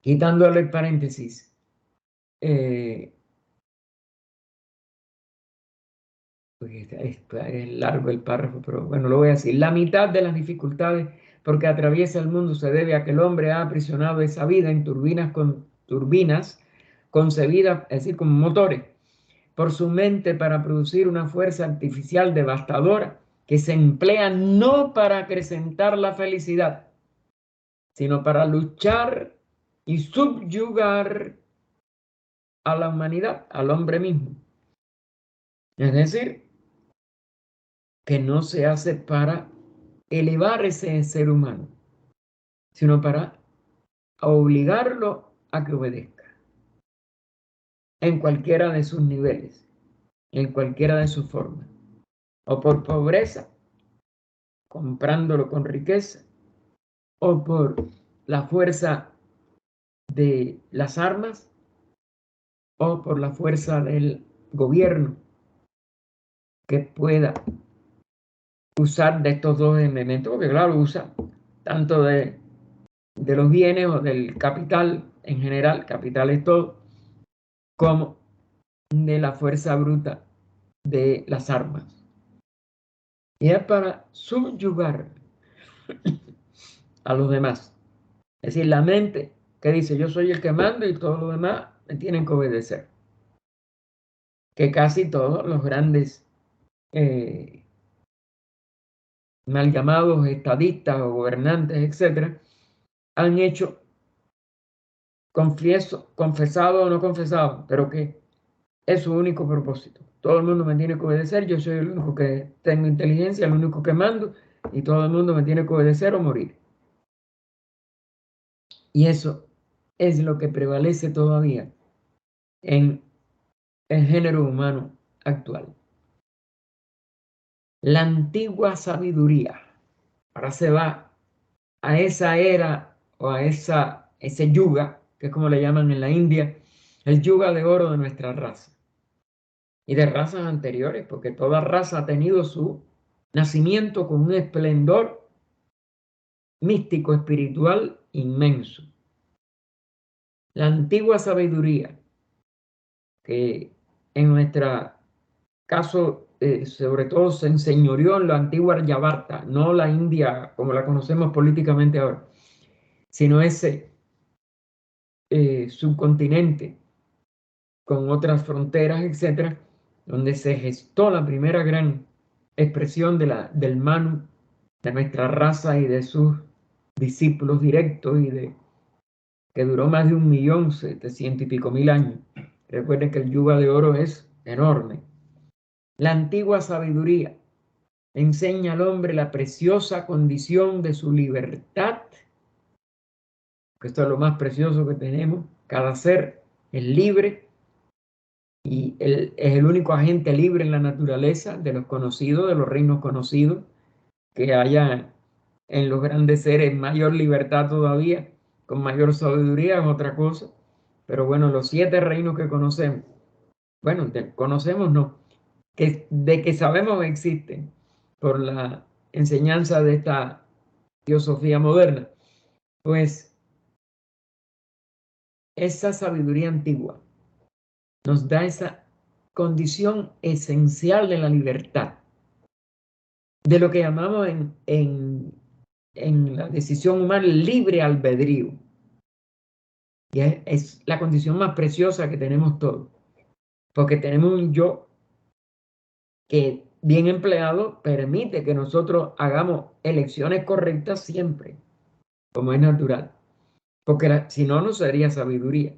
Quitándole el paréntesis, pues es largo el párrafo, pero bueno, lo voy a decir. La mitad de las dificultades porque atraviesa el mundo se debe a que el hombre ha aprisionado esa vida en turbinas concebidas, es decir, como motores, por su mente para producir una fuerza artificial devastadora que se emplea no para acrecentar la felicidad, sino para luchar y subyugar a la humanidad, al hombre mismo. Es decir, que no se hace para elevar ese ser humano, sino para obligarlo a que obedezca en cualquiera de sus niveles, en cualquiera de sus formas, o por pobreza, comprándolo con riqueza, o por la fuerza de las armas, o por la fuerza del gobierno que pueda usar de estos dos elementos, porque claro, usa tanto de los bienes o del capital en general, capital es todo, como de la fuerza bruta de las armas. Y es para subyugar a los demás. Es decir, la mente que dice yo soy el que mando y todos los demás me tienen que obedecer. Que casi todos los grandes mal llamados estadistas o gobernantes, etcétera, han hecho, confesado o no confesado, pero que es su único propósito. Todo el mundo me tiene que obedecer, yo soy el único que tengo inteligencia, el único que mando, y todo el mundo me tiene que obedecer o morir. Y eso es lo que prevalece todavía en el género humano actual. La antigua sabiduría, ahora se va a esa era o a ese yuga, que es como le llaman en la India, el yuga de oro de nuestra raza y de razas anteriores, porque toda raza ha tenido su nacimiento con un esplendor místico, espiritual inmenso. La antigua sabiduría, que en nuestro caso, sobre todo, se enseñoreó en la antigua Aryavarta, no la India como la conocemos políticamente ahora, sino ese subcontinente con otras fronteras, etcétera, donde se gestó la primera gran expresión del Manu, de nuestra raza y de sus discípulos directos que duró más de 1.700.000 y pico mil años. Recuerden que el yuga de oro es enorme. La antigua sabiduría enseña al hombre la preciosa condición de su libertad, que esto es lo más precioso que tenemos. Cada ser es libre y él es el único agente libre en la naturaleza de los conocidos, de los reinos conocidos, que haya en los grandes seres mayor libertad todavía, con mayor sabiduría es otra cosa. Pero bueno, los 7 reinos que conocemos, bueno, conocemos no, de que sabemos existen por la enseñanza de esta teosofía moderna. Pues esa sabiduría antigua nos da esa condición esencial de la libertad, de lo que llamamos en la decisión humana libre albedrío. Y es la condición más preciosa que tenemos todos, porque tenemos un yo que bien empleado permite que nosotros hagamos elecciones correctas siempre, como es natural, porque si no, no sería sabiduría,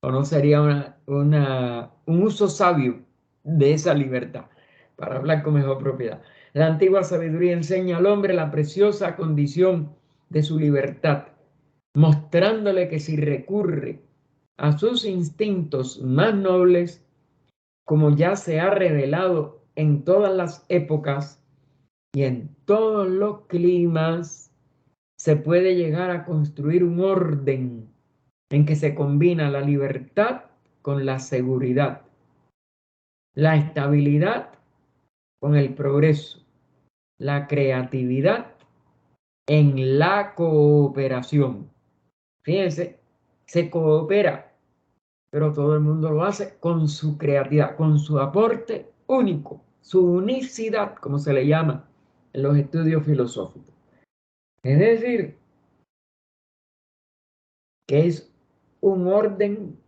o no sería un uso sabio de esa libertad, para hablar con mejor propiedad. La antigua sabiduría enseña al hombre la preciosa condición de su libertad, mostrándole que si recurre a sus instintos más nobles, como ya se ha revelado en todas las épocas y en todos los climas, se puede llegar a construir un orden en que se combina la libertad con la seguridad, la estabilidad con el progreso, la creatividad en la cooperación. Fíjense, se coopera, pero todo el mundo lo hace con su creatividad, con su aporte único, su unicidad, como se le llama en los estudios filosóficos. Es decir, que es un orden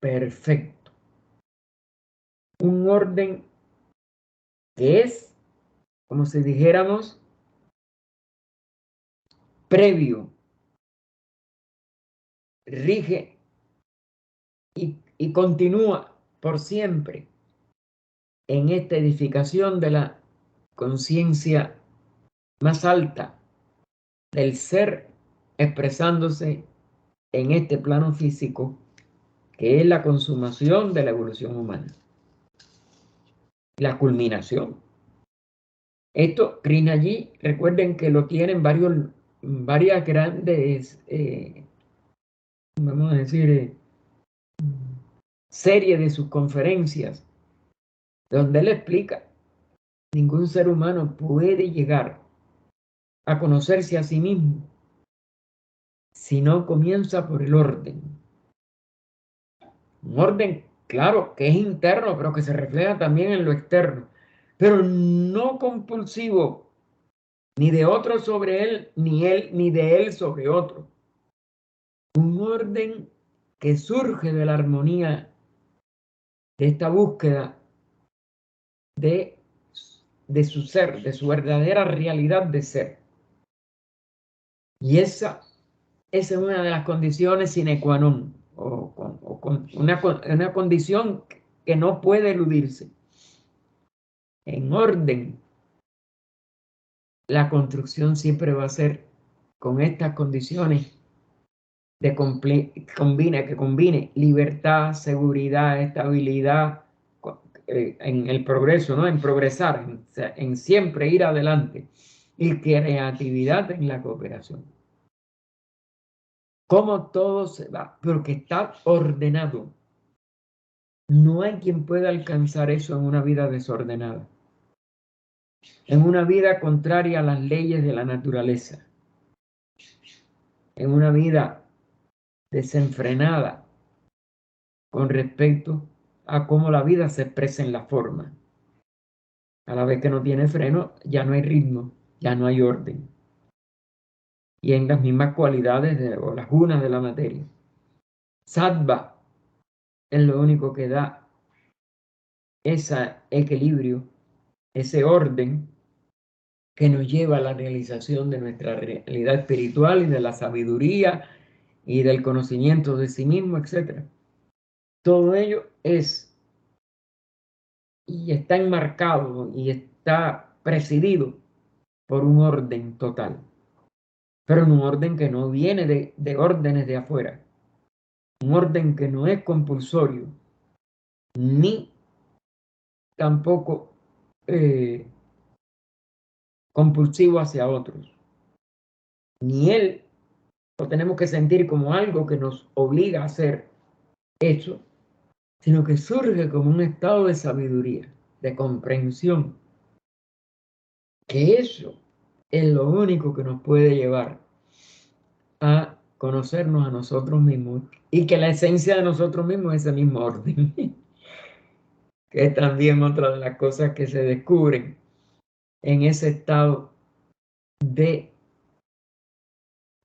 perfecto, un orden que es, como si dijéramos, previo, rige y continúa por siempre en esta edificación de la conciencia más alta del ser expresándose en este plano físico, que es la consumación de la evolución humana, la culminación. Esto, Krishnaji, recuerden que lo tienen varias grandes, vamos a decir, series de sus conferencias, donde él explica, ningún ser humano puede llegar a conocerse a sí mismo si no comienza por el orden. Un orden, claro, que es interno, pero que se refleja también en lo externo, pero no compulsivo, ni de otro sobre él, ni de él sobre otro. Un orden que surge de la armonía de esta búsqueda de, de su ser, de su verdadera realidad de ser. Y esa es una de las condiciones sine qua non, una condición que no puede eludirse. En orden, la construcción siempre va a ser con estas condiciones que combine libertad, seguridad, estabilidad en el progreso, ¿no? En progresar, en siempre ir adelante y creatividad en la cooperación. Cómo todo se va, pero que está ordenado. No hay quien pueda alcanzar eso en una vida desordenada, en una vida contraria a las leyes de la naturaleza, en una vida desenfrenada con respecto a cómo la vida se expresa en la forma. A la vez que no tiene freno, ya no hay ritmo, ya no hay orden. Y en las mismas cualidades o las unas de la materia. Sattva es lo único que da ese equilibrio, ese orden que nos lleva a la realización de nuestra realidad espiritual y de la sabiduría y del conocimiento de sí mismo, etc. Todo ello es y está enmarcado y está presidido por un orden total, pero en un orden que no viene de órdenes de afuera, un orden que no es compulsorio, ni tampoco compulsivo hacia otros, ni él lo tenemos que sentir como algo que nos obliga a hacer eso, sino que surge como un estado de sabiduría, de comprensión, que eso es lo único que nos puede llevar a conocernos a nosotros mismos y que la esencia de nosotros mismos es ese mismo orden, que es también otra de las cosas que se descubren en ese estado de,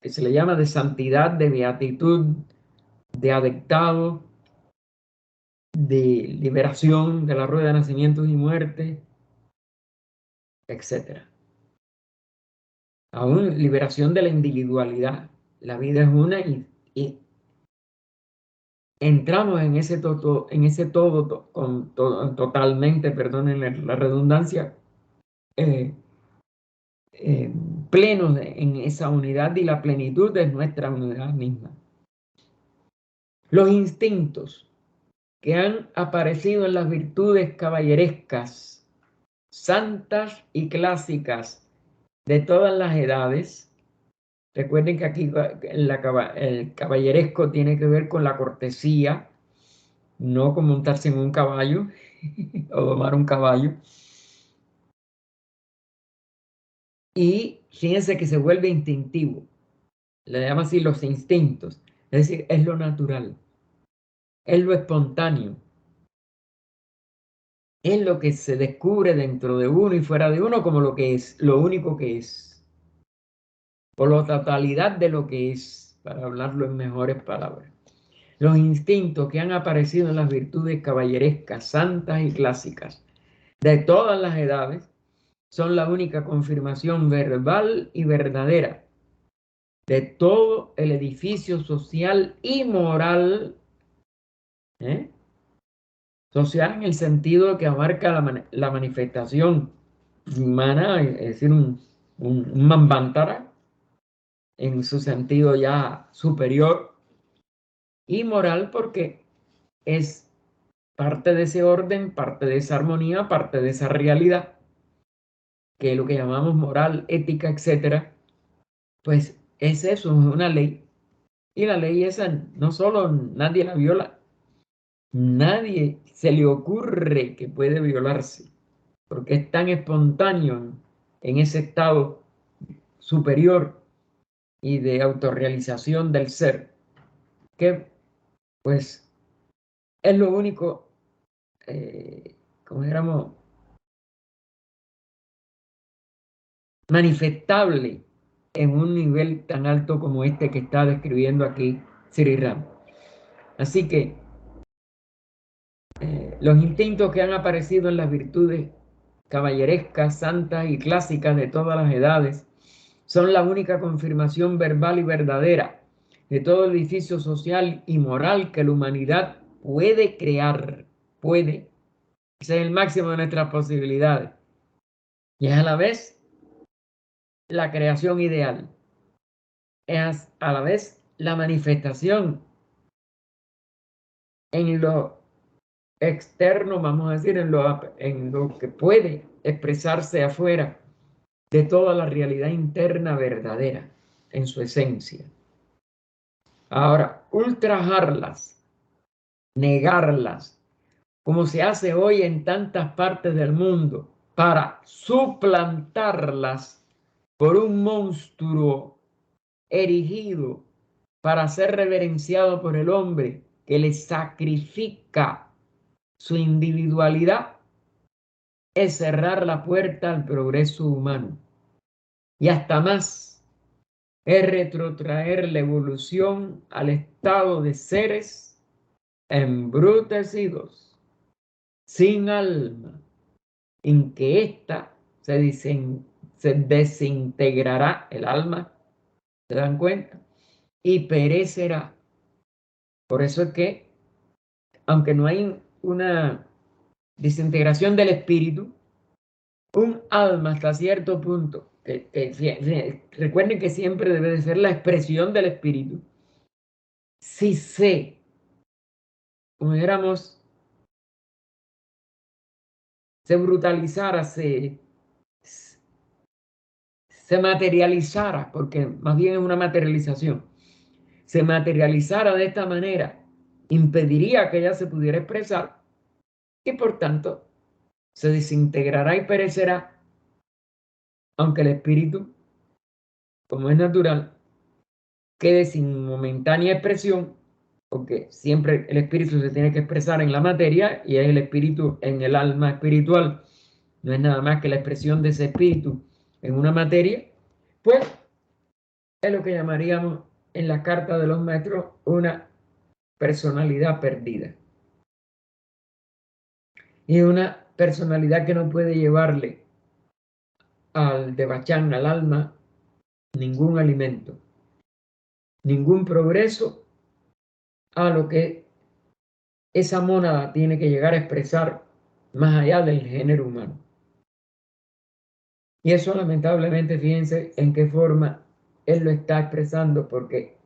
que se le llama de santidad, de beatitud, de adectado, de liberación de la rueda de nacimientos y muerte, etcétera. Aún liberación de la individualidad. La vida es una y entramos en ese todo, totalmente, perdonen la redundancia, eh, plenos en esa unidad y la plenitud de nuestra unidad misma. Los instintos que han aparecido en las virtudes caballerescas, santas y clásicas de todas las edades. Recuerden que aquí el caballeresco tiene que ver con la cortesía, no con montarse en un caballo o domar un caballo. Y fíjense que se vuelve instintivo, le llama así los instintos, es decir, es lo natural, es lo espontáneo, es lo que se descubre dentro de uno y fuera de uno como lo que es, lo único que es, por la totalidad de lo que es, para hablarlo en mejores palabras. Los instintos que han aparecido en las virtudes caballerescas, santas y clásicas de todas las edades son la única confirmación verbal y verdadera de todo el edificio social y moral, ¿eh? Social en el sentido que abarca la manifestación humana, es decir, un manvantara en su sentido ya superior, y moral porque es parte de ese orden, parte de esa armonía, parte de esa realidad, que es lo que llamamos moral, ética, etcétera, pues es eso, es una ley. Y la ley esa no solo nadie la viola, nadie se le ocurre que puede violarse, porque es tan espontáneo en ese estado superior y de autorrealización del ser, que pues es lo único, como dijéramos, manifestable en un nivel tan alto como este que está describiendo aquí Sri Ram. Así que los instintos que han aparecido en las virtudes caballerescas, santas y clásicas de todas las edades son la única confirmación verbal y verdadera de todo edificio social y moral que la humanidad puede crear, puede. Ese es el máximo de nuestras posibilidades. Y es a la vez la creación ideal. Es a la vez la manifestación en lo externo, vamos a decir, en lo que puede expresarse afuera de toda la realidad interna verdadera en su esencia. Ahora, ultrajarlas, negarlas, como se hace hoy en tantas partes del mundo, para suplantarlas por un monstruo erigido para ser reverenciado por el hombre que le sacrifica su individualidad, es cerrar la puerta al progreso humano. Y hasta más, es retrotraer la evolución al estado de seres embrutecidos, sin alma, en que ésta se desintegrará el alma, ¿se dan cuenta? Y perecerá. Por eso es que, aunque no hay una desintegración del espíritu, un alma hasta cierto punto, recuerden que siempre debe de ser la expresión del espíritu, si se, como dijéramos, se brutalizara, se materializara, porque más bien es una materialización, se materializara de esta manera, impediría que ella se pudiera expresar y por tanto se desintegrará y perecerá, aunque el espíritu como es natural, quede sin momentánea expresión, porque siempre el espíritu se tiene que expresar en la materia y es el espíritu en el alma espiritual, no es nada más que la expresión de ese espíritu en una materia, pues es lo que llamaríamos en la carta de los maestros una personalidad perdida. Y una personalidad que no puede llevarle al Devachan, al alma, ningún alimento, ningún progreso a lo que esa mónada tiene que llegar a expresar más allá del género humano. Y eso lamentablemente, fíjense en qué forma él lo está expresando, porque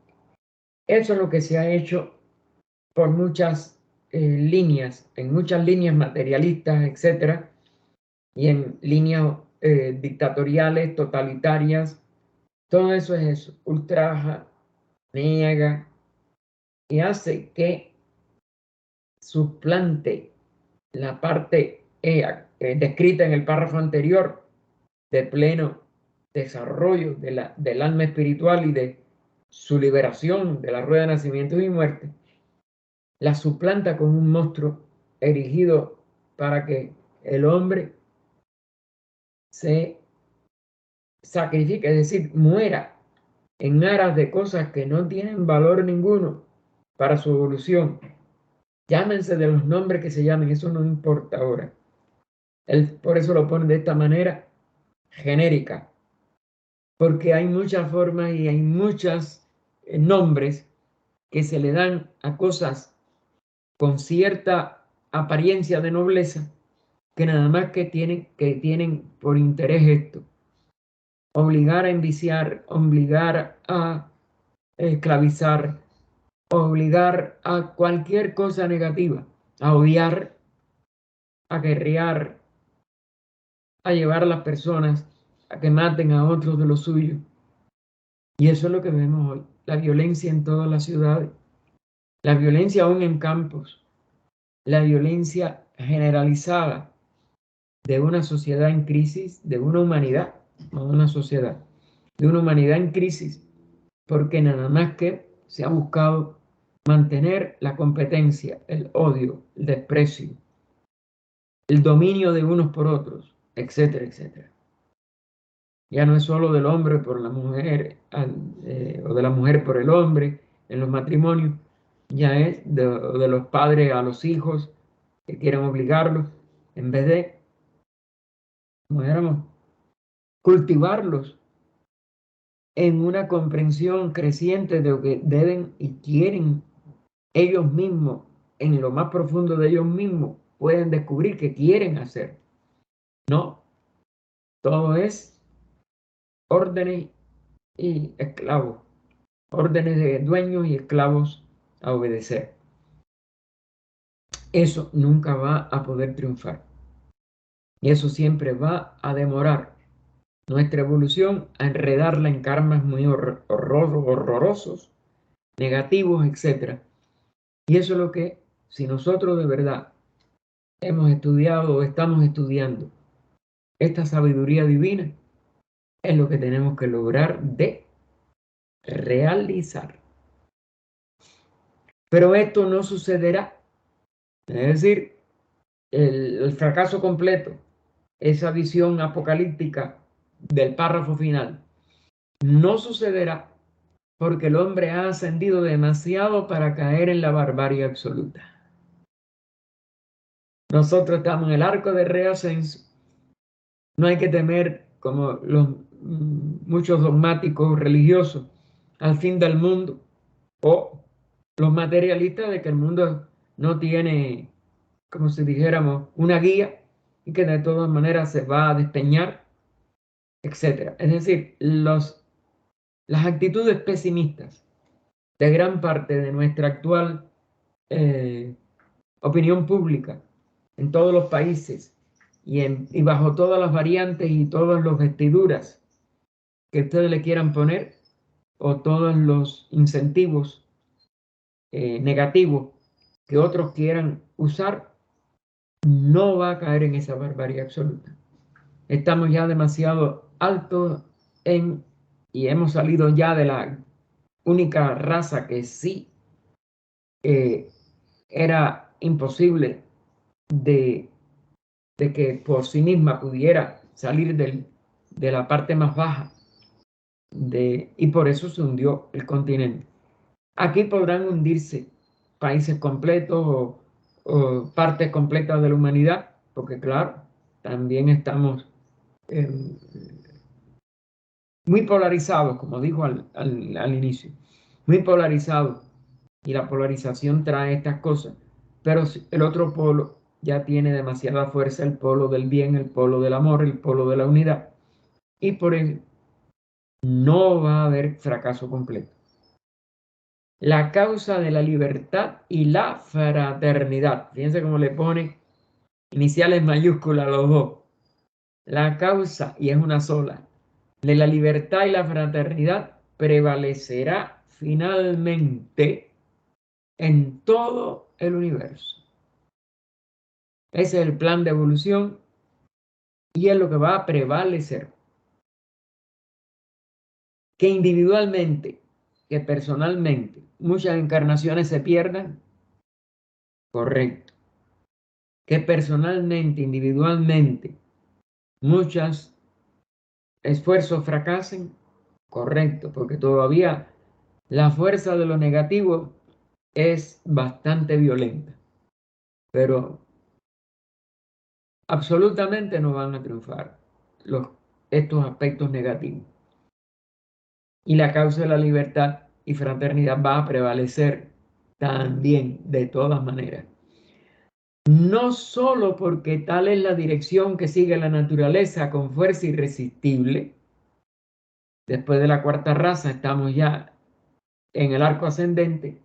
eso es lo que se ha hecho por muchas líneas, en muchas líneas materialistas, etcétera, y en líneas dictatoriales, totalitarias. Todo eso es eso, ultraja, niega y hace que suplante la parte descrita en el párrafo anterior de pleno desarrollo del alma espiritual y de su liberación de la rueda de nacimiento y muerte, la suplanta con un monstruo erigido para que el hombre se sacrifique, es decir, muera en aras de cosas que no tienen valor ninguno para su evolución. Llámense de los nombres que se llamen, eso no importa ahora. Él por eso lo pone de esta manera genérica, porque hay muchas formas y hay muchos nombres que se le dan a cosas con cierta apariencia de nobleza, que nada más que tienen por interés esto, obligar a enviciar, obligar a esclavizar, obligar a cualquier cosa negativa, a odiar, a guerrear, a llevar a las personas a que maten a otros de los suyos. Y eso es lo que vemos hoy, la violencia en todas las ciudades, la violencia aún en campos, la violencia generalizada de una sociedad en crisis, de una humanidad, no de una sociedad, de una humanidad en crisis, porque nada más que se ha buscado mantener la competencia, el odio, el desprecio, el dominio de unos por otros, etcétera, etcétera. Ya no es solo del hombre por la mujer o de la mujer por el hombre en los matrimonios, ya es de los padres a los hijos que quieren obligarlos en vez de, como dijéramos, cultivarlos en una comprensión creciente de lo que deben y quieren ellos mismos, en lo más profundo de ellos mismos, pueden descubrir que quieren hacer. No, todo es órdenes y esclavos, órdenes de dueños y esclavos a obedecer. Eso nunca va a poder triunfar. Y eso siempre va a demorar nuestra evolución, a enredarla en karmas muy horrorosos, negativos, etc. Y eso es lo que, si nosotros de verdad hemos estudiado o estamos estudiando esta sabiduría divina, es lo que tenemos que lograr de realizar. Pero esto no sucederá. Es decir, el fracaso completo, esa visión apocalíptica del párrafo final, no sucederá porque el hombre ha ascendido demasiado para caer en la barbarie absoluta. Nosotros estamos en el arco de reascenso. No hay que temer, como los muchos dogmáticos religiosos, al fin del mundo, o los materialistas de que el mundo no tiene, como si dijéramos, una guía y que de todas maneras se va a despeñar, etc. Es decir, las actitudes pesimistas de gran parte de nuestra actual opinión pública en todos los países y bajo todas las variantes y todas las vestiduras que ustedes le quieran poner o todos los incentivos negativos que otros quieran usar, no va a caer en esa barbarie absoluta. Estamos ya demasiado altos y hemos salido ya de la única raza que sí era imposible de, de que por sí misma pudiera salir de la parte más baja y por eso se hundió el continente. Aquí podrán hundirse países completos o partes completas de la humanidad, porque claro, también estamos eh, muy polarizados, como dijo al inicio, muy polarizados, y la polarización trae estas cosas, pero el otro polo ya tiene demasiada fuerza, el polo del bien, el polo del amor, el polo de la unidad, y por eso no va a haber fracaso completo. La causa de la libertad y la fraternidad. Fíjense cómo le pone iniciales mayúsculas a los dos. La causa, y es una sola, de la libertad y la fraternidad prevalecerá finalmente en todo el universo. Ese es el plan de evolución y es lo que va a prevalecer. Que individualmente, que personalmente, muchas encarnaciones se pierdan, correcto. Que personalmente, individualmente, muchos esfuerzos fracasen, correcto, porque todavía la fuerza de lo negativo es bastante violenta, pero absolutamente no van a triunfar estos aspectos negativos. Y la causa de la libertad y fraternidad va a prevalecer también de todas maneras. No solo porque tal es la dirección que sigue la naturaleza con fuerza irresistible. Después de la cuarta raza estamos ya en el arco ascendente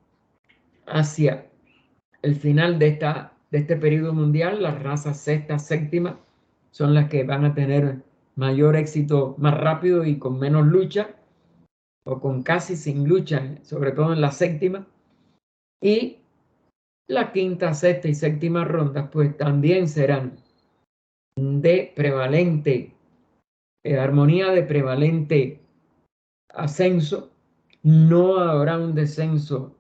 hacia el final de este periodo mundial. Las razas sexta, séptima son las que van a tener mayor éxito más rápido y con menos lucha, o con casi sin lucha, sobre todo en la séptima. Y la quinta, sexta y séptima rondas pues también serán de prevalente armonía, de prevalente ascenso. No habrá un descenso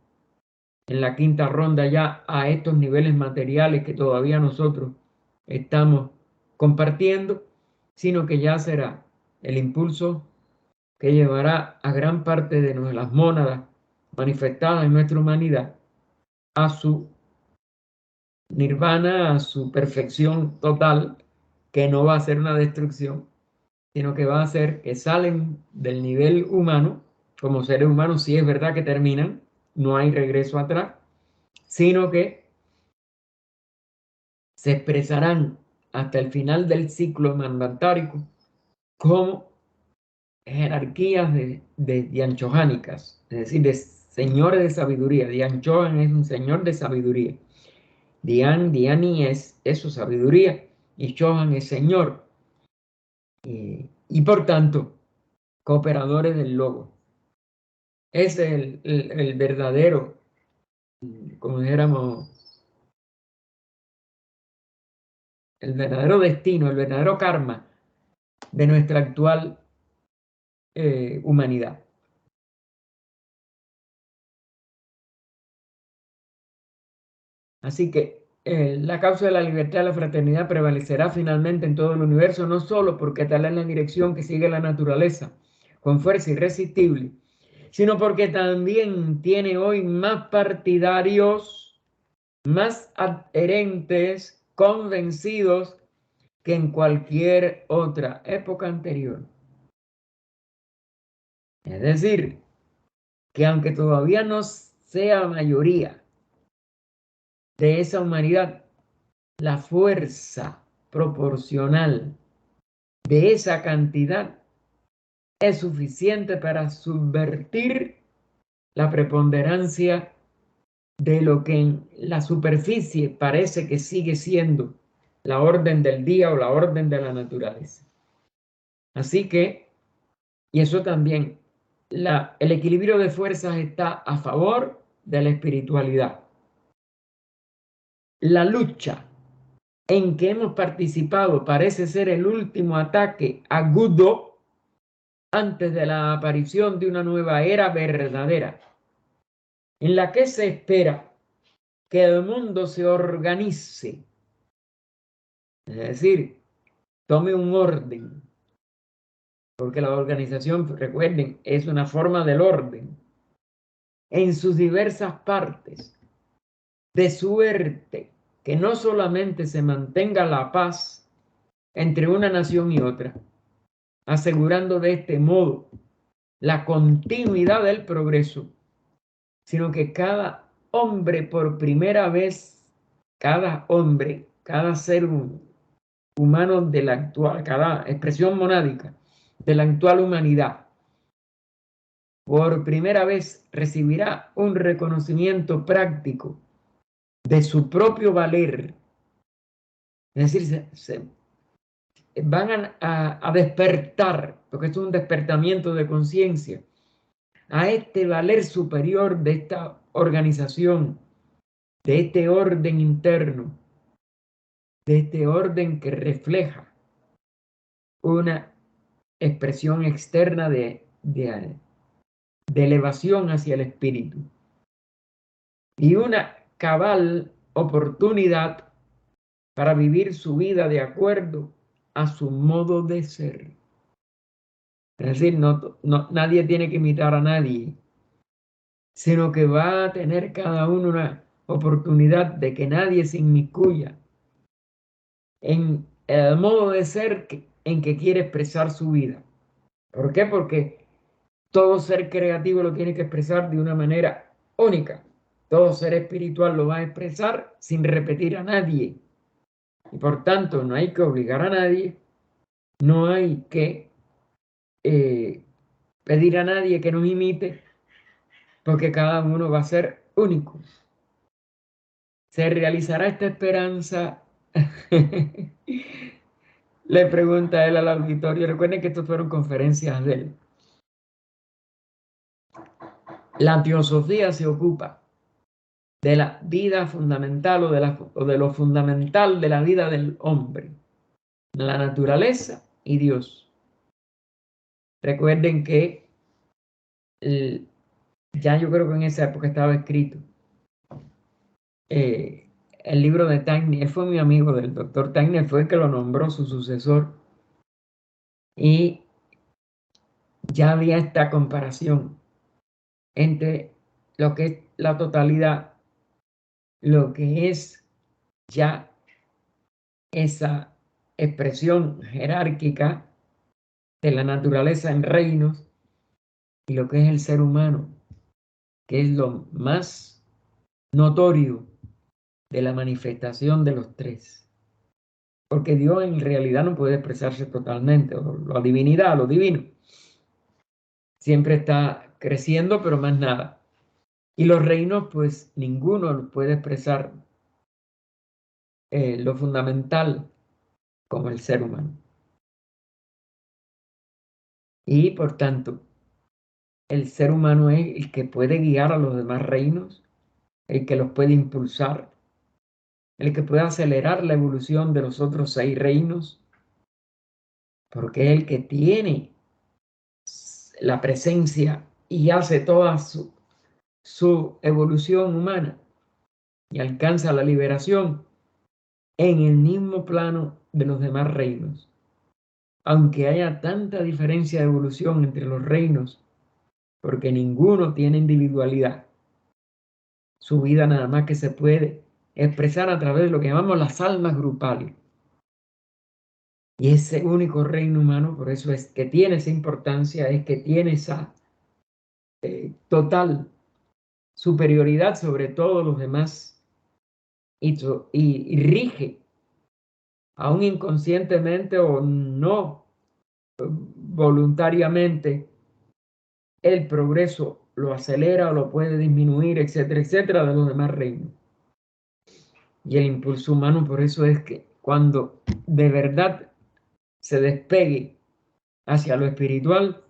en la quinta ronda ya a estos niveles materiales que todavía nosotros estamos compartiendo, sino que ya será el impulso que llevará a gran parte de las mónadas manifestadas en nuestra humanidad a su nirvana, a su perfección total, que no va a ser una destrucción, sino que va a ser que salen del nivel humano, como seres humanos, sí es verdad que terminan, no hay regreso atrás, sino que se expresarán hasta el final del ciclo mandatárico como jerarquías de dianchohánicas, es decir, de señores de sabiduría. Dianchohan es un señor de sabiduría. Diani es su sabiduría y Chohan es señor. Y por tanto, cooperadores del logo. Es el verdadero, como dijéramos, el verdadero destino, el verdadero karma de nuestra actual humanidad. Así que la causa de la libertad y la fraternidad prevalecerá finalmente en todo el universo, no solo porque tal es la dirección que sigue la naturaleza con fuerza irresistible, sino porque también tiene hoy más partidarios, más adherentes, convencidos que en cualquier otra época anterior. Es decir, que aunque todavía no sea mayoría de esa humanidad, la fuerza proporcional de esa cantidad es suficiente para subvertir la preponderancia de lo que en la superficie parece que sigue siendo la orden del día o la orden de la naturaleza. Así que, y eso también, el equilibrio de fuerzas está a favor de la espiritualidad. La lucha en que hemos participado parece ser el último ataque agudo antes de la aparición de una nueva era verdadera, en la que se espera que el mundo se organice, es decir, tome un orden, porque la organización, recuerden, es una forma del orden en sus diversas partes, de suerte que no solamente se mantenga la paz entre una nación y otra, asegurando de este modo la continuidad del progreso, sino que cada hombre por primera vez, cada hombre, cada ser humano de la actual, cada expresión monádica de la actual humanidad, por primera vez recibirá un reconocimiento práctico de su propio valer. Es decir, van a despertar, porque esto es un despertamiento de conciencia, a este valer superior de esta organización, de este orden interno, de este orden que refleja una expresión externa de elevación hacia el espíritu y una cabal oportunidad para vivir su vida de acuerdo a su modo de ser. Es decir, nadie tiene que imitar a nadie, sino que va a tener cada uno una oportunidad de que nadie se inmiscuya en el modo de ser en que quiere expresar su vida. ¿Por qué? Porque todo ser creativo lo tiene que expresar de una manera única. Todo ser espiritual lo va a expresar sin repetir a nadie. Y por tanto, no hay que obligar a nadie, no hay que pedir a nadie que nos imite, porque cada uno va a ser único. ¿Se realizará esta esperanza? Le pregunta él al auditorio. Recuerden que estas fueron conferencias de él. La teosofía se ocupa de la vida fundamental o de lo fundamental de la vida del hombre, la naturaleza y Dios. Recuerden que ya yo creo que en esa época estaba escrito el libro de Taine. Él fue muy amigo del doctor Taine, fue el que lo nombró su sucesor. Y ya había esta comparación entre lo que es la totalidad, lo que es ya esa expresión jerárquica de la naturaleza en reinos y lo que es el ser humano, que es lo más notorio de la manifestación de los tres. Porque Dios en realidad no puede expresarse totalmente, o la divinidad, lo divino. Siempre está creciendo, pero más nada. Y los reinos, pues ninguno puede expresar lo fundamental como el ser humano. Y por tanto, el ser humano es el que puede guiar a los demás reinos, el que los puede impulsar, el que puede acelerar la evolución de los otros 6 reinos, porque es el que tiene la presencia y hace toda su evolución humana y alcanza la liberación en el mismo plano de los demás reinos. Aunque haya tanta diferencia de evolución entre los reinos, porque ninguno tiene individualidad, su vida nada más que se puede expresar a través de lo que llamamos las almas grupales. Y ese único reino humano, por eso es que tiene esa importancia, es que tiene esa total superioridad sobre todos los demás y rige, aún inconscientemente o no voluntariamente, el progreso lo acelera o lo puede disminuir, etcétera, etcétera, de los demás reinos. Y el impulso humano, por eso es que cuando de verdad se despegue hacia lo espiritual,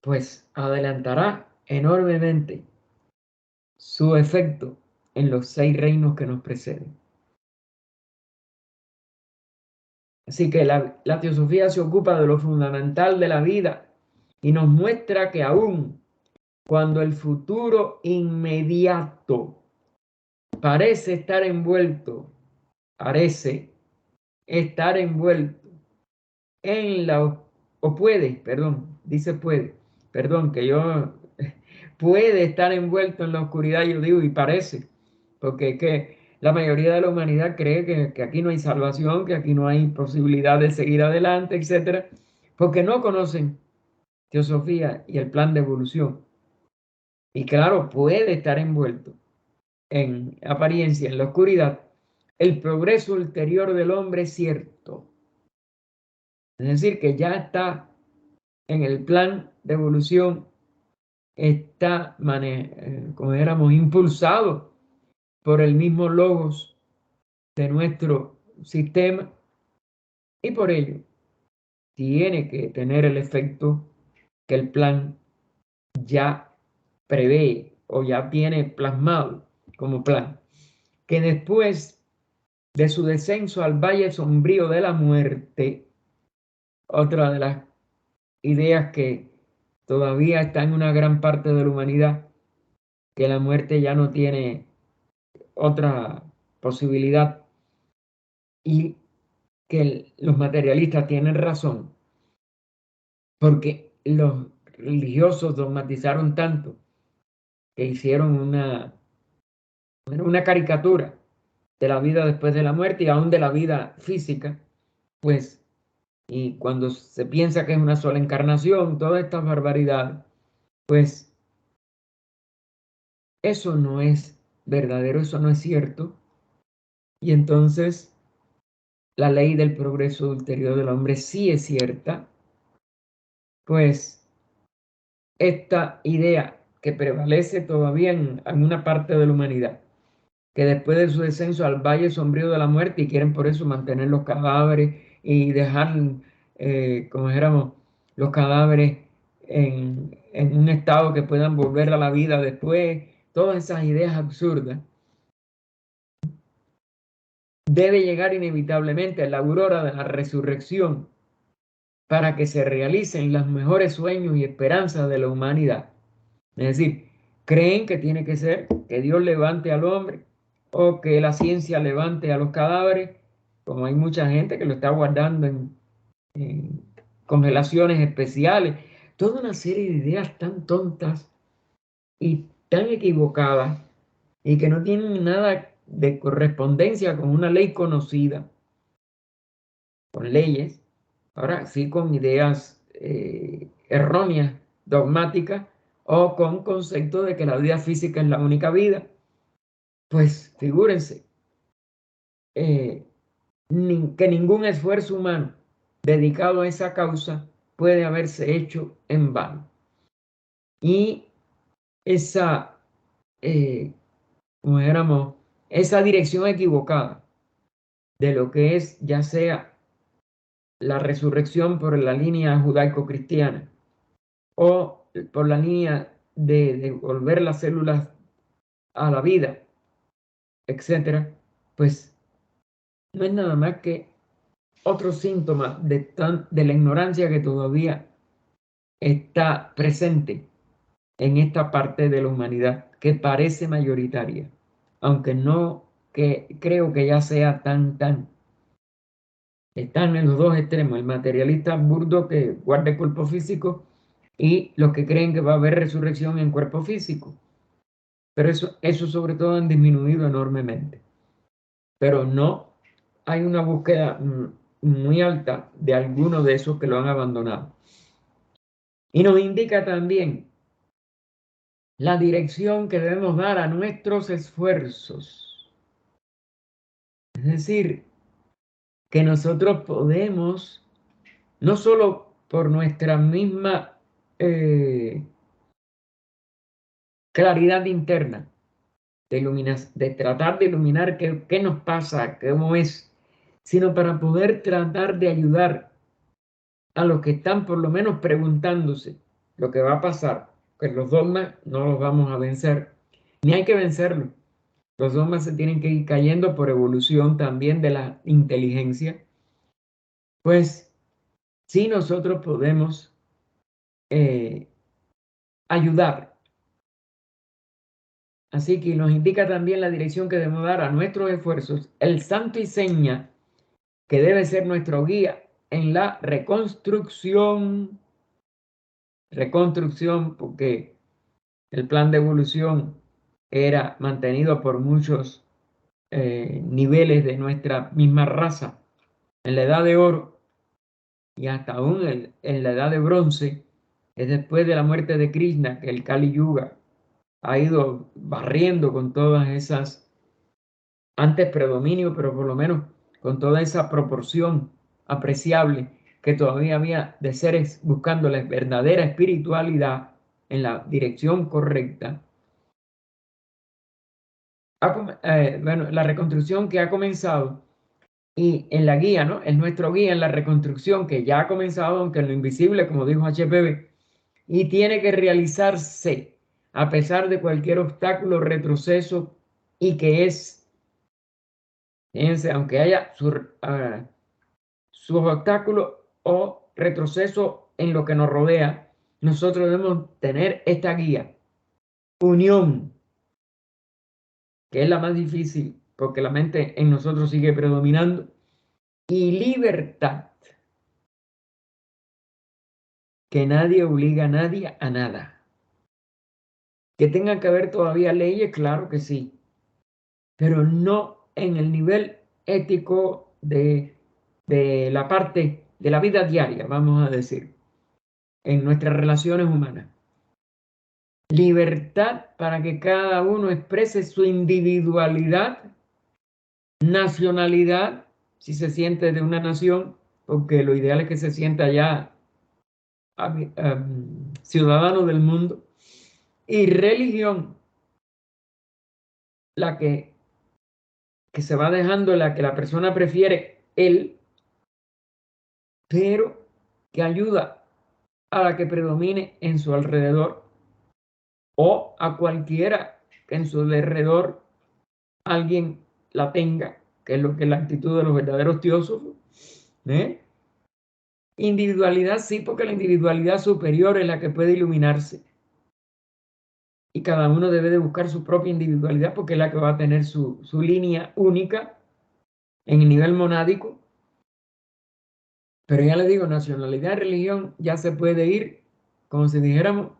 pues adelantará enormemente su efecto en los 6 reinos que nos preceden. Así que la teosofía se ocupa de lo fundamental de la vida y nos muestra que aún cuando el futuro inmediato parece estar envuelto en o puede, perdón, dice puede, perdón, que yo puede estar envuelto en la oscuridad, yo digo, y parece, porque es que la mayoría de la humanidad cree que aquí no hay salvación, que aquí no hay posibilidad de seguir adelante, etcétera, porque no conocen teosofía y el plan de evolución. Y claro, puede estar envuelto en apariencia, en la oscuridad. El progreso ulterior del hombre es cierto. Es decir, que ya está en el plan de evolución, está, como éramos, impulsado por el mismo logos de nuestro sistema y por ello tiene que tener el efecto que el plan ya prevé o ya tiene plasmado como plan, que después de su descenso al valle sombrío de la muerte, otra de las ideas que todavía está en una gran parte de la humanidad, que la muerte ya no tiene otra posibilidad y que los materialistas tienen razón, porque los religiosos dogmatizaron tanto que hicieron una caricatura de la vida después de la muerte y aún de la vida física, pues, y cuando se piensa que es una sola encarnación, toda esta barbaridad, pues eso no es verdadero, eso no es cierto. Y entonces la ley del progreso ulterior del hombre sí es cierta, pues esta idea que prevalece todavía en una parte de la humanidad, que después de su descenso al valle sombrío de la muerte y quieren por eso mantener los cadáveres y dejar, como dijéramos, los cadáveres en un estado que puedan volver a la vida después, todas esas ideas absurdas, debe llegar inevitablemente a la aurora de la resurrección para que se realicen los mejores sueños y esperanzas de la humanidad. Es decir, creen que tiene que ser que Dios levante al hombre o que la ciencia levante a los cadáveres, como hay mucha gente que lo está guardando en congelaciones especiales. Toda una serie de ideas tan tontas y tan equivocadas y que no tienen nada de correspondencia con una ley conocida, con leyes, ahora sí con ideas erróneas, dogmáticas, o con concepto de que la vida física es la única vida. Pues figúrense que ningún esfuerzo humano dedicado a esa causa puede haberse hecho en vano. Y esa, como éramos, esa dirección equivocada de lo que es ya sea la resurrección por la línea judaico-cristiana o por la línea de volver las células a la vida, etcétera, pues no es nada más que otro síntoma de la ignorancia que todavía está presente en esta parte de la humanidad que parece mayoritaria, aunque no que creo que ya sea tan. Están en los dos extremos, el materialista burdo que guarda el cuerpo físico y los que creen que va a haber resurrección en cuerpo físico. Pero eso sobre todo han disminuido enormemente. Pero no hay una búsqueda muy alta de algunos de esos que lo han abandonado. Y nos indica también la dirección que debemos dar a nuestros esfuerzos. Es decir, que nosotros podemos, no solo por nuestra misma claridad interna, de tratar de iluminar qué nos pasa, cómo es, sino para poder tratar de ayudar a los que están por lo menos preguntándose lo que va a pasar, que los dogmas no los vamos a vencer, ni hay que vencerlos. Los dogmas se tienen que ir cayendo por evolución también de la inteligencia. Pues sí, nosotros podemos ayudar. Así que nos indica también la dirección que debemos dar a nuestros esfuerzos, el santo y seña que debe ser nuestro guía en la reconstrucción. Reconstrucción, porque el plan de evolución era mantenido por muchos niveles de nuestra misma raza en la edad de oro y hasta aún en la edad de bronce. Es después de la muerte de Krishna que el Kali Yuga ha ido barriendo con todas esas, antes predominio, pero por lo menos con toda esa proporción apreciable que todavía había de seres buscando la verdadera espiritualidad en la dirección correcta. Bueno, la reconstrucción que ha comenzado y en la guía, ¿no? Es nuestro guía en la reconstrucción que ya ha comenzado, aunque en lo invisible, como dijo HPV, y tiene que realizarse a pesar de cualquier obstáculo, retroceso y que es, fíjense, aunque haya sus obstáculos o retroceso en lo que nos rodea, nosotros debemos tener esta guía, unión, que es la más difícil porque la mente en nosotros sigue predominando, y libertad, que nadie obliga a nadie a nada. Que tengan que haber todavía leyes, claro que sí, pero no en el nivel ético de la parte de la vida diaria, vamos a decir, en nuestras relaciones humanas. Libertad para que cada uno exprese su individualidad, nacionalidad, si se siente de una nación, porque lo ideal es que se sienta ya ciudadano del mundo, y religión, la que se va dejando, la que la persona prefiere él, pero que ayuda a la que predomine en su alrededor o a cualquiera que en su alrededor alguien la tenga, que es lo que es la actitud de los verdaderos teósofos. Individualidad sí, porque la individualidad superior es la que puede iluminarse y cada uno debe de buscar su propia individualidad porque es la que va a tener su línea única en el nivel monádico. Pero ya les digo, nacionalidad y religión ya se puede ir, como si dijéramos,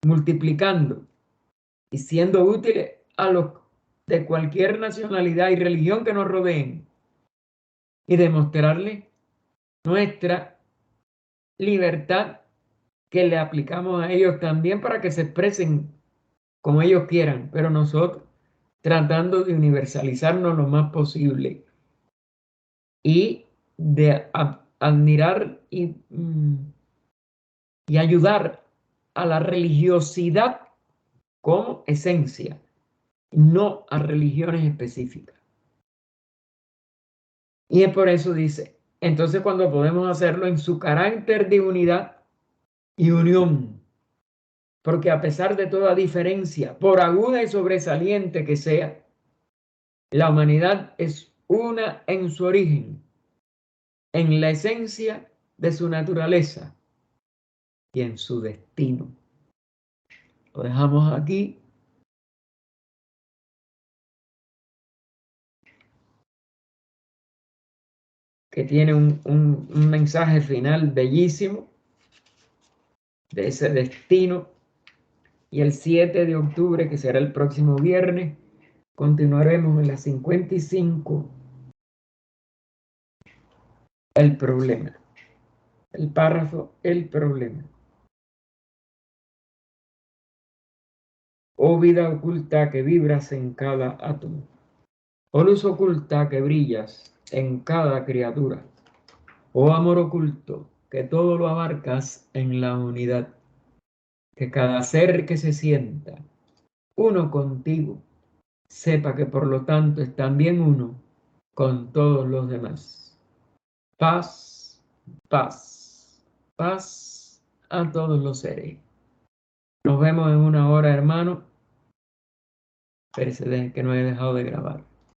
multiplicando y siendo útiles a los de cualquier nacionalidad y religión que nos rodeen y demostrarle nuestra libertad que le aplicamos a ellos también para que se expresen como ellos quieran, pero nosotros tratando de universalizarnos lo más posible y de admirar y ayudar a la religiosidad como esencia, no a religiones específicas. Y es por eso dice, entonces cuando podemos hacerlo en su carácter de unidad y unión, porque a pesar de toda diferencia, por aguda y sobresaliente que sea, la humanidad es una en su origen, en la esencia de su naturaleza y en su destino. Lo dejamos aquí. Que tiene un mensaje final bellísimo de ese destino. Y el 7 de octubre, que será el próximo viernes, continuaremos en la 55, el problema. El párrafo, el problema. Oh vida oculta que vibras en cada átomo. Oh luz oculta que brillas en cada criatura. Oh amor oculto que todo lo abarcas en la unidad. Que cada ser que se sienta uno contigo, sepa que por lo tanto es también uno con todos los demás. Paz, paz, paz a todos los seres. Nos vemos en una hora, hermano. Espérese que no he dejado de grabar.